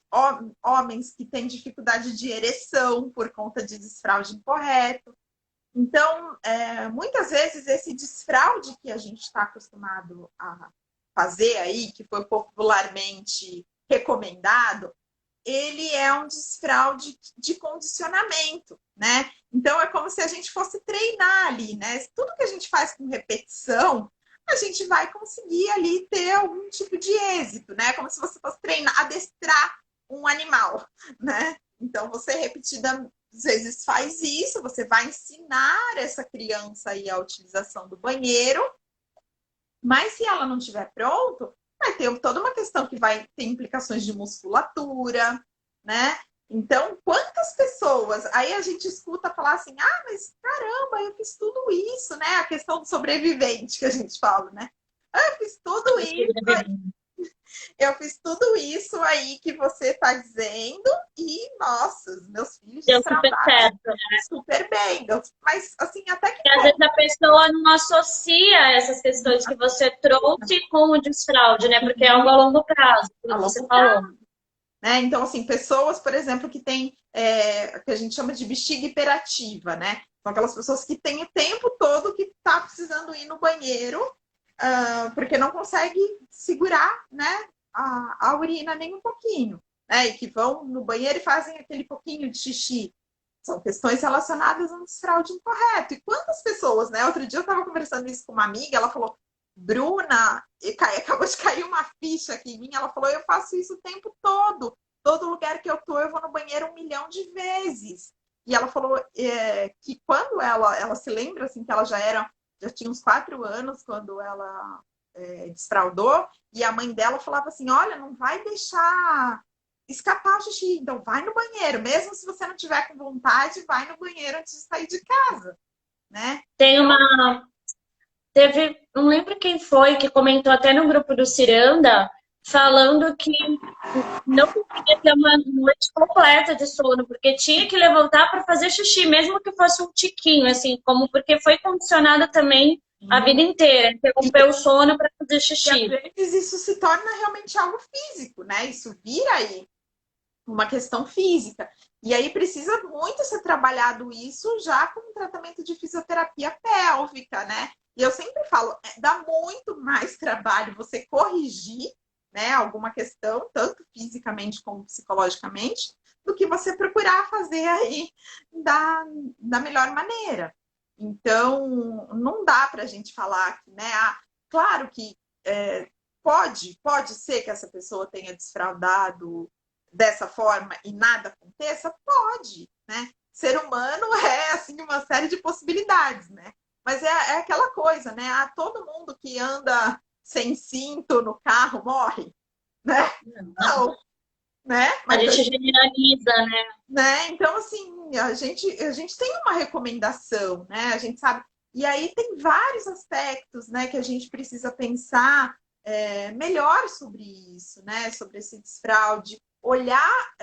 homens que têm dificuldade de ereção por conta de desfraude incorreto. Então, muitas vezes, esse desfraude que a gente está acostumado a fazer aí, que foi popularmente recomendado, ele é um desfraude de condicionamento, né? Então, é como se a gente fosse treinar ali, né? Tudo que a gente faz com repetição, a gente vai conseguir ali ter algum tipo de êxito, né? Como se você fosse treinar, adestrar um animal, né? Então, você repetida às vezes faz isso, você vai ensinar essa criança aí a utilização do banheiro, mas se ela não estiver pronto, vai ter toda uma questão que vai ter implicações de musculatura, né? Então, quantas pessoas... Aí a gente escuta falar assim, mas caramba, eu fiz tudo isso, né? A questão do sobrevivente que a gente fala, né? Eu fiz tudo isso... Eu fiz tudo isso aí que você está dizendo e, nossa, os meus filhos Deu super certo. super bem. Mas, assim, até que... E às vezes a pessoa não associa essas questões que você trouxe com o desfraude, né? Porque é algo a longo prazo, como você falou. Né? Então, assim, pessoas, por exemplo, que têm que a gente chama de bexiga hiperativa, né? São aquelas pessoas que têm o tempo todo que tá precisando ir no banheiro porque não consegue segurar, né, a urina nem um pouquinho, né? E que vão no banheiro e fazem aquele pouquinho de xixi. São questões relacionadas a um desfraude incorreto. E quantas pessoas, né? Outro dia eu estava conversando isso com uma amiga, ela falou, Bruna, acabou de cair uma ficha aqui em mim, ela falou, eu faço isso o tempo todo. Todo lugar que eu tô, eu vou no banheiro 1 milhão de vezes. E ela falou que quando ela se lembra, assim, que ela já tinha uns 4 anos quando ela desfraudou, e a mãe dela falava assim, olha, não vai deixar escapar o xixi, então vai no banheiro, mesmo se você não tiver com vontade, vai no banheiro antes de sair de casa, né? Não lembro quem foi que comentou até no grupo do Ciranda, falando que não conseguia ter uma noite completa de sono, porque tinha que levantar para fazer xixi, mesmo que fosse um tiquinho, assim, como porque foi condicionada também a vida inteira, interromper o sono para fazer xixi. E às vezes isso se torna realmente algo físico, né? Isso vira aí uma questão física. E aí precisa muito ser trabalhado isso já com um tratamento de fisioterapia pélvica, né? E eu sempre falo, dá muito mais trabalho você corrigir né, alguma questão, tanto fisicamente como psicologicamente, do que você procurar fazer aí da melhor maneira. Então, não dá para a gente falar que, né, claro que pode ser que essa pessoa tenha desfraudado dessa forma e nada aconteça? Pode, né? Ser humano é, assim, uma série de possibilidades, né? Mas é aquela coisa, né? Todo mundo que anda sem cinto no carro morre, né? Não, né? A Mas gente generaliza, né? né? Então, assim, a gente tem uma recomendação, né? A gente sabe. E aí tem vários aspectos, né, que a gente precisa pensar melhor sobre isso, né? Sobre esse desfraude, olhar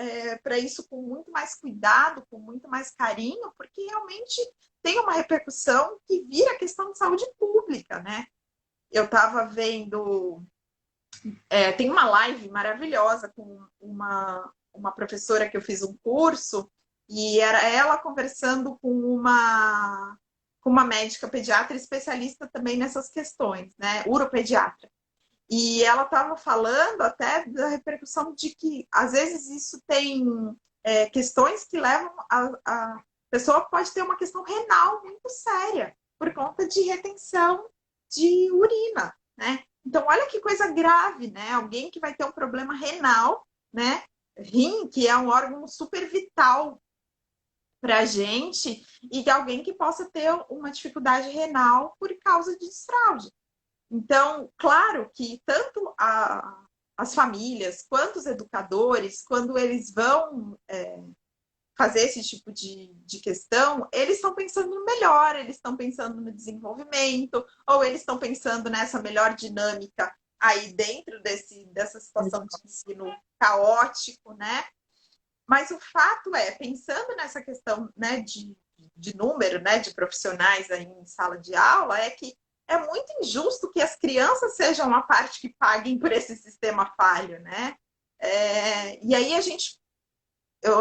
para isso com muito mais cuidado, com muito mais carinho, porque realmente tem uma repercussão que vira questão de saúde pública, né? Eu estava vendo, tem uma live maravilhosa com uma professora que eu fiz um curso, e era ela conversando com uma médica pediatra especialista também nessas questões, né? Uropediatra. E ela estava falando até da repercussão de que, às vezes, isso tem questões que levam a pessoa pode ter uma questão renal muito séria, por conta de retenção de urina, né? Então, olha que coisa grave, né? Alguém que vai ter um problema renal, né? Rim, que é um órgão super vital para a gente, e alguém que possa ter uma dificuldade renal por causa de desfraude. Então, claro que tanto as famílias quanto os educadores, quando eles vão fazer esse tipo de questão, eles estão pensando no melhor, eles estão pensando no desenvolvimento, ou eles estão pensando nessa melhor dinâmica aí dentro dessa situação de ensino caótico, né? Mas o fato é, pensando nessa questão, né, de número, né, de profissionais aí em sala de aula, é que é muito injusto que as crianças sejam a parte que paguem por esse sistema falho, né? E aí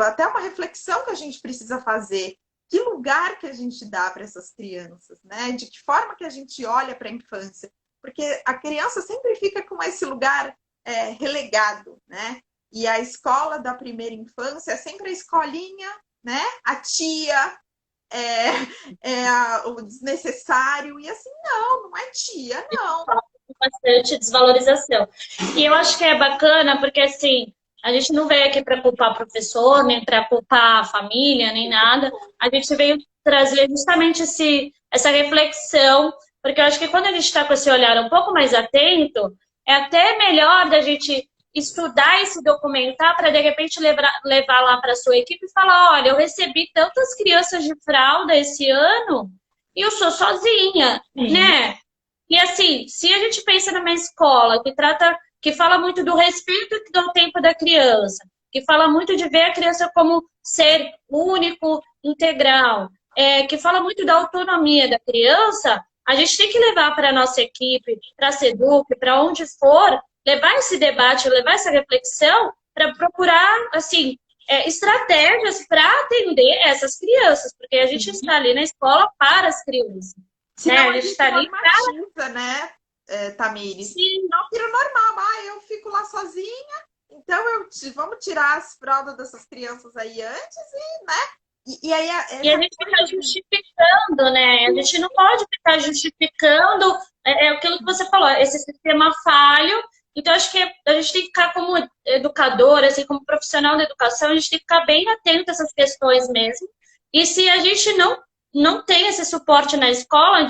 até uma reflexão que a gente precisa fazer, que lugar que a gente dá para essas crianças, né? De que forma que a gente olha para a infância? Porque a criança sempre fica com esse lugar relegado, né? E a escola da primeira infância é sempre a escolinha, né? A tia, o desnecessário, e assim, não é tia, não. Bastante desvalorização. E eu acho que é bacana porque, assim, a gente não veio aqui para culpar o professor, nem para culpar a família, nem nada. A gente veio trazer justamente essa reflexão, porque eu acho que quando a gente está com esse olhar um pouco mais atento, é até melhor da gente estudar e se documentar para, de repente, levar lá para a sua equipe e falar, olha, eu recebi tantas crianças de fralda esse ano e eu sou sozinha, né? E assim, se a gente pensa numa escola que fala muito do respeito e do tempo da criança, que fala muito de ver a criança como ser único, integral, que fala muito da autonomia da criança, a gente tem que levar para a nossa equipe, para a SEDUC, para onde for, levar esse debate, levar essa reflexão para procurar, assim, estratégias para atender essas crianças, porque a gente está ali na escola para as crianças. Senão a gente está ali normatiza, né, Tamires? Sim. Não vira normal. Eu fico lá sozinha, então vamos tirar as fraldas dessas crianças aí antes e, né? E a gente fica justificando, né? A gente não pode ficar justificando aquilo que você falou, esse sistema falho. Então, acho que a gente tem que ficar como educador, assim, como profissional da educação, a gente tem que ficar bem atento a essas questões mesmo. E se a gente não tem esse suporte na escola,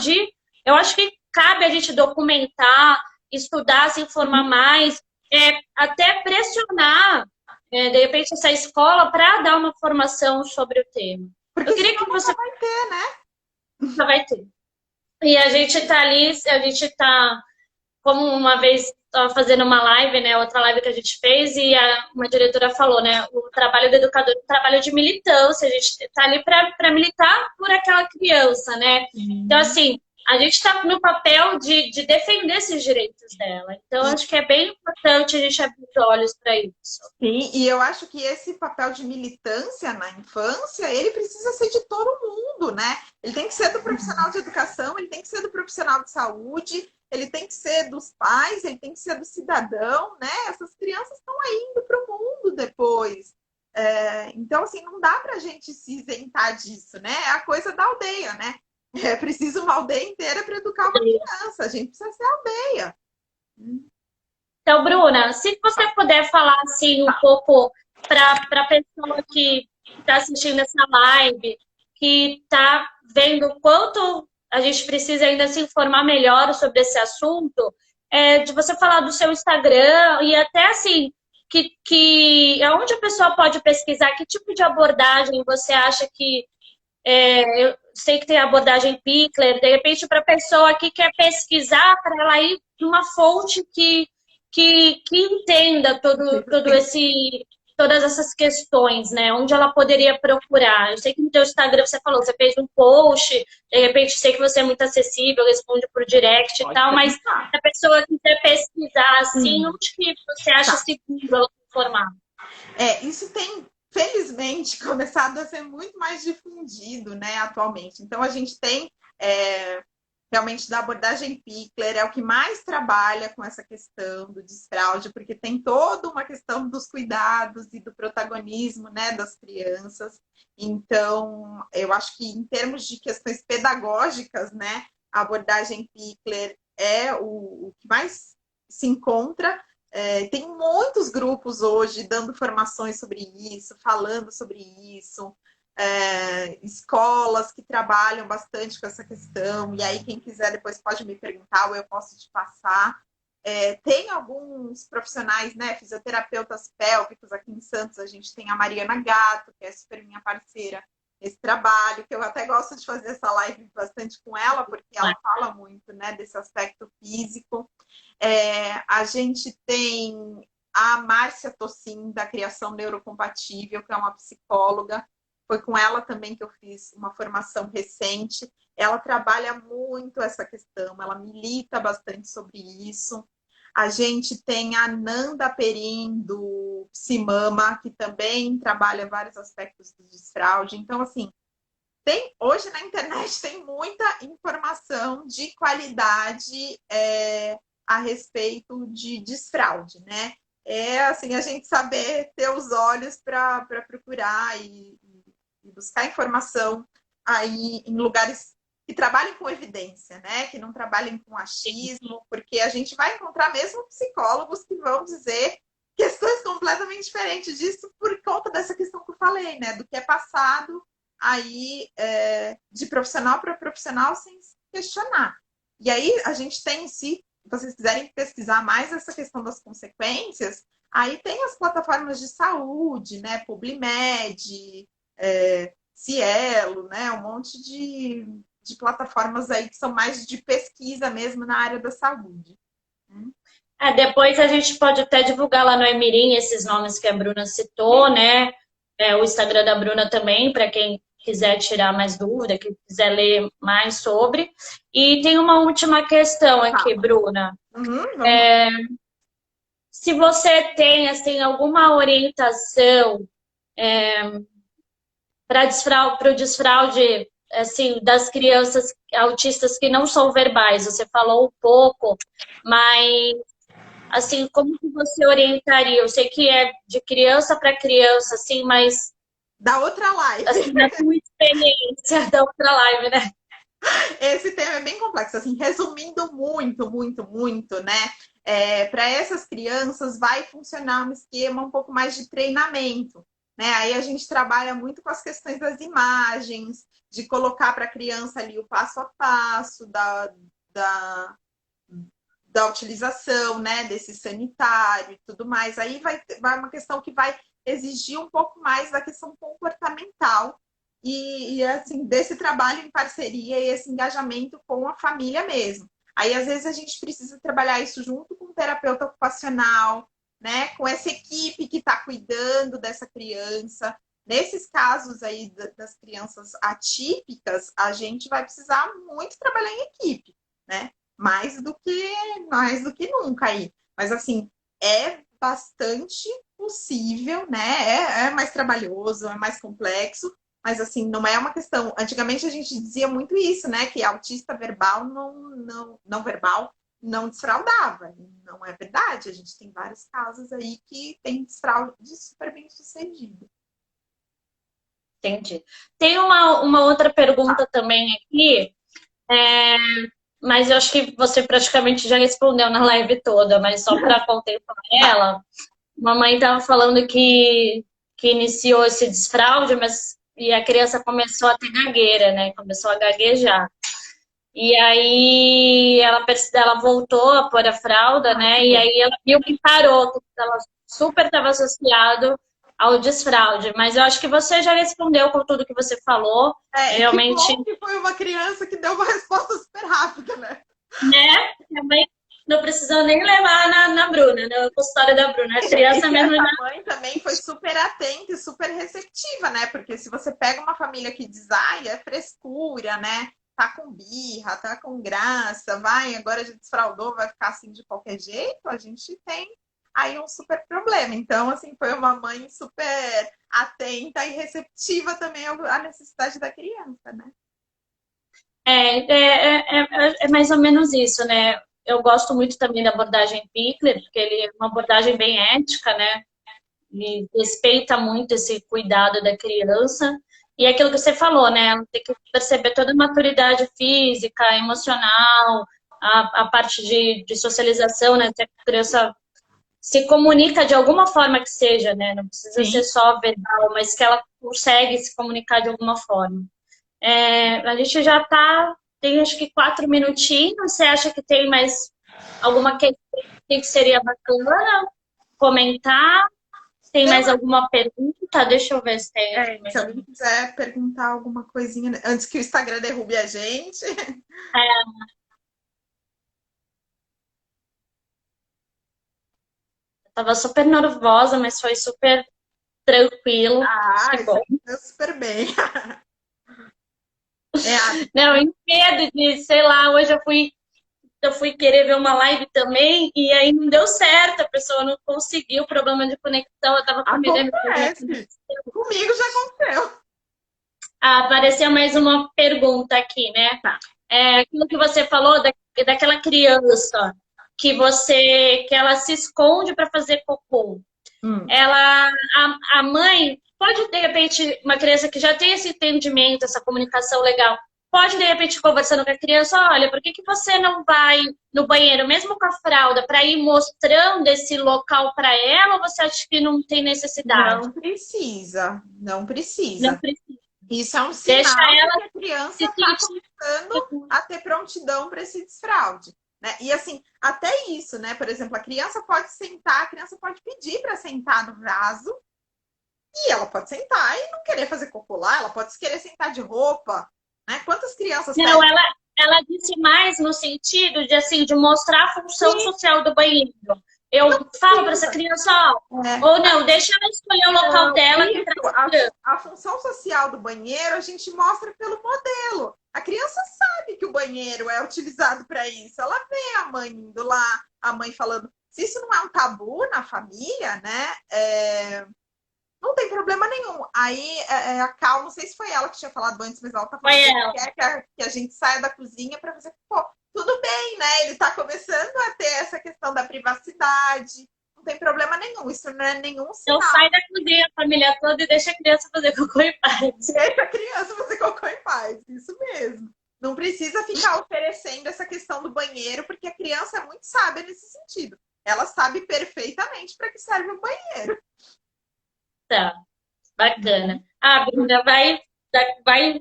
eu acho que cabe a gente documentar, estudar, se informar mais, até pressionar, de repente, essa escola para dar uma formação sobre o tema. Porque eu queria que você vai ter, né? Nunca vai ter. E a gente está ali, a gente está, como uma vez estava fazendo uma live, né, outra live que a gente fez, e uma diretora falou, né, o trabalho do educador é um trabalho de militância, a gente está ali para militar por aquela criança, né? Então, assim, a gente está no papel de defender esses direitos dela. Então, acho que é bem importante a gente abrir os olhos para isso. Sim, e eu acho que esse papel de militância na infância, ele precisa ser de todo mundo, né? Ele tem que ser do profissional de educação, ele tem que ser do profissional de saúde, ele tem que ser dos pais, ele tem que ser do cidadão, né? Essas crianças estão aí indo para o mundo depois. Então, assim, não dá para a gente se isentar disso, né? É a coisa da aldeia, né? É preciso uma aldeia inteira para educar uma criança. A gente precisa ser aldeia. Então, Bruna, se você puder falar assim um pouco para a pessoa que está assistindo essa live, que está vendo o quanto a gente precisa ainda se informar melhor sobre esse assunto, de você falar do seu Instagram e até assim, onde a pessoa pode pesquisar, que tipo de abordagem você acha que eu sei que tem a abordagem Pickler, de repente, para a pessoa que quer pesquisar, para ela ir numa fonte que entenda todas essas questões, né? Onde ela poderia procurar. Eu sei que no teu Instagram você falou, você fez um post, de repente sei que você é muito acessível, responde por direct e tal, mas se a pessoa quiser pesquisar assim, onde que você acha seguro ela se informar? Isso tem, felizmente, começado a ser muito mais difundido, né, atualmente. Então, a gente tem realmente da abordagem Pickler, é o que mais trabalha com essa questão do desfraude, porque tem toda uma questão dos cuidados e do protagonismo, né, das crianças. Então, eu acho que em termos de questões pedagógicas, né, a abordagem Pickler é o que mais se encontra. Tem muitos grupos hoje dando formações sobre isso, falando sobre isso. Escolas que trabalham bastante com essa questão, e aí quem quiser depois pode me perguntar ou eu posso te passar. Tem alguns profissionais, né, fisioterapeutas pélvicos aqui em Santos, a gente tem a Mariana Gato, que é super minha parceira nesse trabalho, que eu até gosto de fazer essa live bastante com ela, porque ela fala muito, né, desse aspecto físico. A gente tem a Márcia Tocin, da Criação Neurocompatível, que é uma psicóloga. Foi com ela também que eu fiz uma formação recente. Ela trabalha muito essa questão, ela milita bastante sobre isso. A gente tem a Nanda Perim, do Psimama, que também trabalha vários aspectos do desfraude. Então, assim, hoje na internet tem muita informação de qualidade a respeito de desfraude, né? Assim, a gente saber ter os olhos para procurar e buscar informação aí em lugares que trabalhem com evidência, né? Que não trabalhem com achismo, porque a gente vai encontrar mesmo psicólogos que vão dizer questões completamente diferentes disso por conta dessa questão que eu falei, né? Do que é passado aí de profissional para profissional sem se questionar. E aí a gente tem, se vocês quiserem pesquisar mais essa questão das consequências, aí tem as plataformas de saúde, né? Publimed, Cielo, né? Um monte de plataformas aí que são mais de pesquisa mesmo na área da saúde. Depois a gente pode até divulgar lá no Emirim esses nomes que a Bruna citou, né? O Instagram da Bruna também, para quem quiser tirar mais dúvida, quem quiser ler mais sobre. E tem uma última questão aqui, Bruna. Se você tem assim, alguma orientação para o desfraude assim, das crianças autistas que não são verbais, você falou um pouco, mas assim, como que você orientaria? Eu sei que é de criança para criança, assim, mas da outra live. Assim, na tua experiência da outra live, né? Esse tema é bem complexo, assim, resumindo muito, né? Para essas crianças vai funcionar um esquema um pouco mais de treinamento, né? Aí a gente trabalha muito com as questões das imagens, de colocar para a criança ali o passo a passo da utilização, né, desse sanitário e tudo mais. Aí vai uma questão que vai exigir um pouco mais da questão comportamental e assim, desse trabalho em parceria e esse engajamento com a família mesmo. Aí, às vezes, a gente precisa trabalhar isso junto com o terapeuta ocupacional, né, com essa equipe que está cuidando dessa criança. Nesses casos aí das crianças atípicas, a gente vai precisar muito trabalhar em equipe, né? Mais do que nunca aí. Mas, assim, é bastante possível, né? É mais trabalhoso, é mais complexo, mas, assim, não é uma questão... Antigamente a gente dizia muito isso, né? Que autista verbal não verbal não desfraudava. Não é verdade. A gente tem vários casos aí que tem desfraude super bem sucedido. Entendi. Tem uma outra pergunta também aqui, mas eu acho que você praticamente já respondeu na live toda, mas só para contemplar ela. Mamãe estava falando que iniciou esse desfraude, mas e a criança começou a ter gagueira, né? Começou a gaguejar. E aí ela voltou a pôr a fralda, né? E aí ela viu que parou, que ela super estava associado ao desfraude. Mas eu acho que você já respondeu com tudo que você falou. Realmente. Que bom que foi uma criança que deu uma resposta super rápida, né? Né? Também não precisou nem levar na Bruna, na consultória da Bruna. A criança mesmo. A mãe também foi super atenta e super receptiva, né? Porque se você pega uma família que diz, ai, é frescura, né? Tá com birra, tá com graça, vai, agora já desfraudou, vai ficar assim de qualquer jeito, a gente tem aí um super problema. Então, assim, foi uma mãe super atenta e receptiva também à necessidade da criança, né? É mais ou menos isso, né? Eu gosto muito também da abordagem Pickler, porque ele é uma abordagem bem ética, né? E respeita muito esse cuidado da criança. E é aquilo que você falou, né? Ela tem que perceber toda a maturidade física, emocional, a parte de socialização, né? Se a criança se comunica de alguma forma que seja, né? Não precisa ser só verbal, mas que ela consegue se comunicar de alguma forma. A gente já tem acho que 4 minutinhos. Você acha que tem mais alguma questão que seria bacana comentar? Tem mais alguma pergunta? Deixa eu ver se tem. Se alguém quiser perguntar alguma coisinha, antes que o Instagram derrube a gente. Eu tava super nervosa, mas foi super tranquilo. Que bom. Super bem. Não, em medo de, sei lá, hoje eu fui querer ver uma live também e aí não deu certo, a pessoa não conseguiu, problema de conexão, eu tava com medo. Comigo já aconteceu. Apareceu mais uma pergunta aqui, né? Aquilo que você falou daquela criança que ela se esconde para fazer cocô. A mãe pode, de repente, uma criança que já tem esse entendimento, essa comunicação legal, pode, de repente, conversando com a criança, olha, por que você não vai no banheiro, mesmo com a fralda, para ir mostrando esse local para ela, ou você acha que não tem necessidade? Não precisa. Não precisa. Isso é um sinal que a criança está começando a ter prontidão para esse desfraude. Né? E assim, até isso, né? Por exemplo, a criança pode sentar, a criança pode pedir para sentar no vaso, e ela pode sentar e não querer fazer cocô lá, ela pode querer sentar de roupa. Né? Quantas crianças não, ela disse mais no sentido de, assim, de mostrar a função social do banheiro. Eu falo para essa criança, ou não, deixa ela escolher o local dela. A função social do banheiro a gente mostra pelo modelo. A criança sabe que o banheiro é utilizado para isso. Ela vê a mãe indo lá, a mãe falando. Se isso não é um tabu na família, né? Não tem problema nenhum. Aí a Cal, não sei se foi ela que tinha falado antes, mas ela tá falando que quer que a gente saia da cozinha para fazer cocô. Tudo bem, né? Ele tá começando a ter essa questão da privacidade. Não tem problema nenhum. Isso não é nenhum sinal. Então sai da cozinha, a família toda, e deixa a criança fazer cocô em paz. Deixa a criança fazer cocô em paz. Isso mesmo. Não precisa ficar oferecendo essa questão do banheiro, porque a criança é muito sábia nesse sentido. Ela sabe perfeitamente para que serve o banheiro. Tá, bacana. Bruna, vai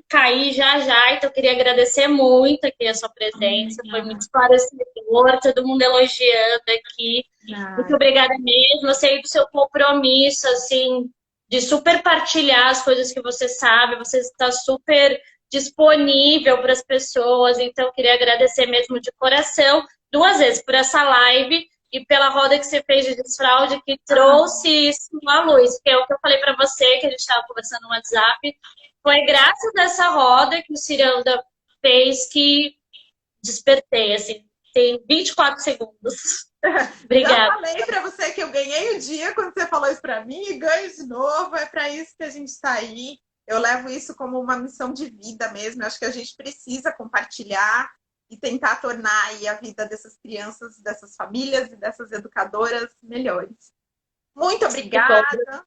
cair já, então eu queria agradecer muito aqui a sua presença, foi muito esclarecedor, todo mundo elogiando aqui. Muito obrigada mesmo, eu sei do seu compromisso, assim, de super partilhar as coisas que você sabe, você está super disponível para as pessoas, então eu queria agradecer mesmo de coração, 2 vezes por essa live, e pela roda que você fez de desfraude, que trouxe isso à luz. Que é o que eu falei para você, que a gente estava conversando no WhatsApp. Foi graças a essa roda que o Ciranda fez que despertei. Assim, tem 24 segundos. Obrigada. Já falei para você que eu ganhei o dia quando você falou isso para mim, e ganho de novo. É para isso que a gente está aí. Eu levo isso como uma missão de vida mesmo. Eu acho que a gente precisa compartilhar. e tentar tornar aí a vida dessas crianças, dessas famílias e dessas educadoras melhores. Muito Que bom. obrigada.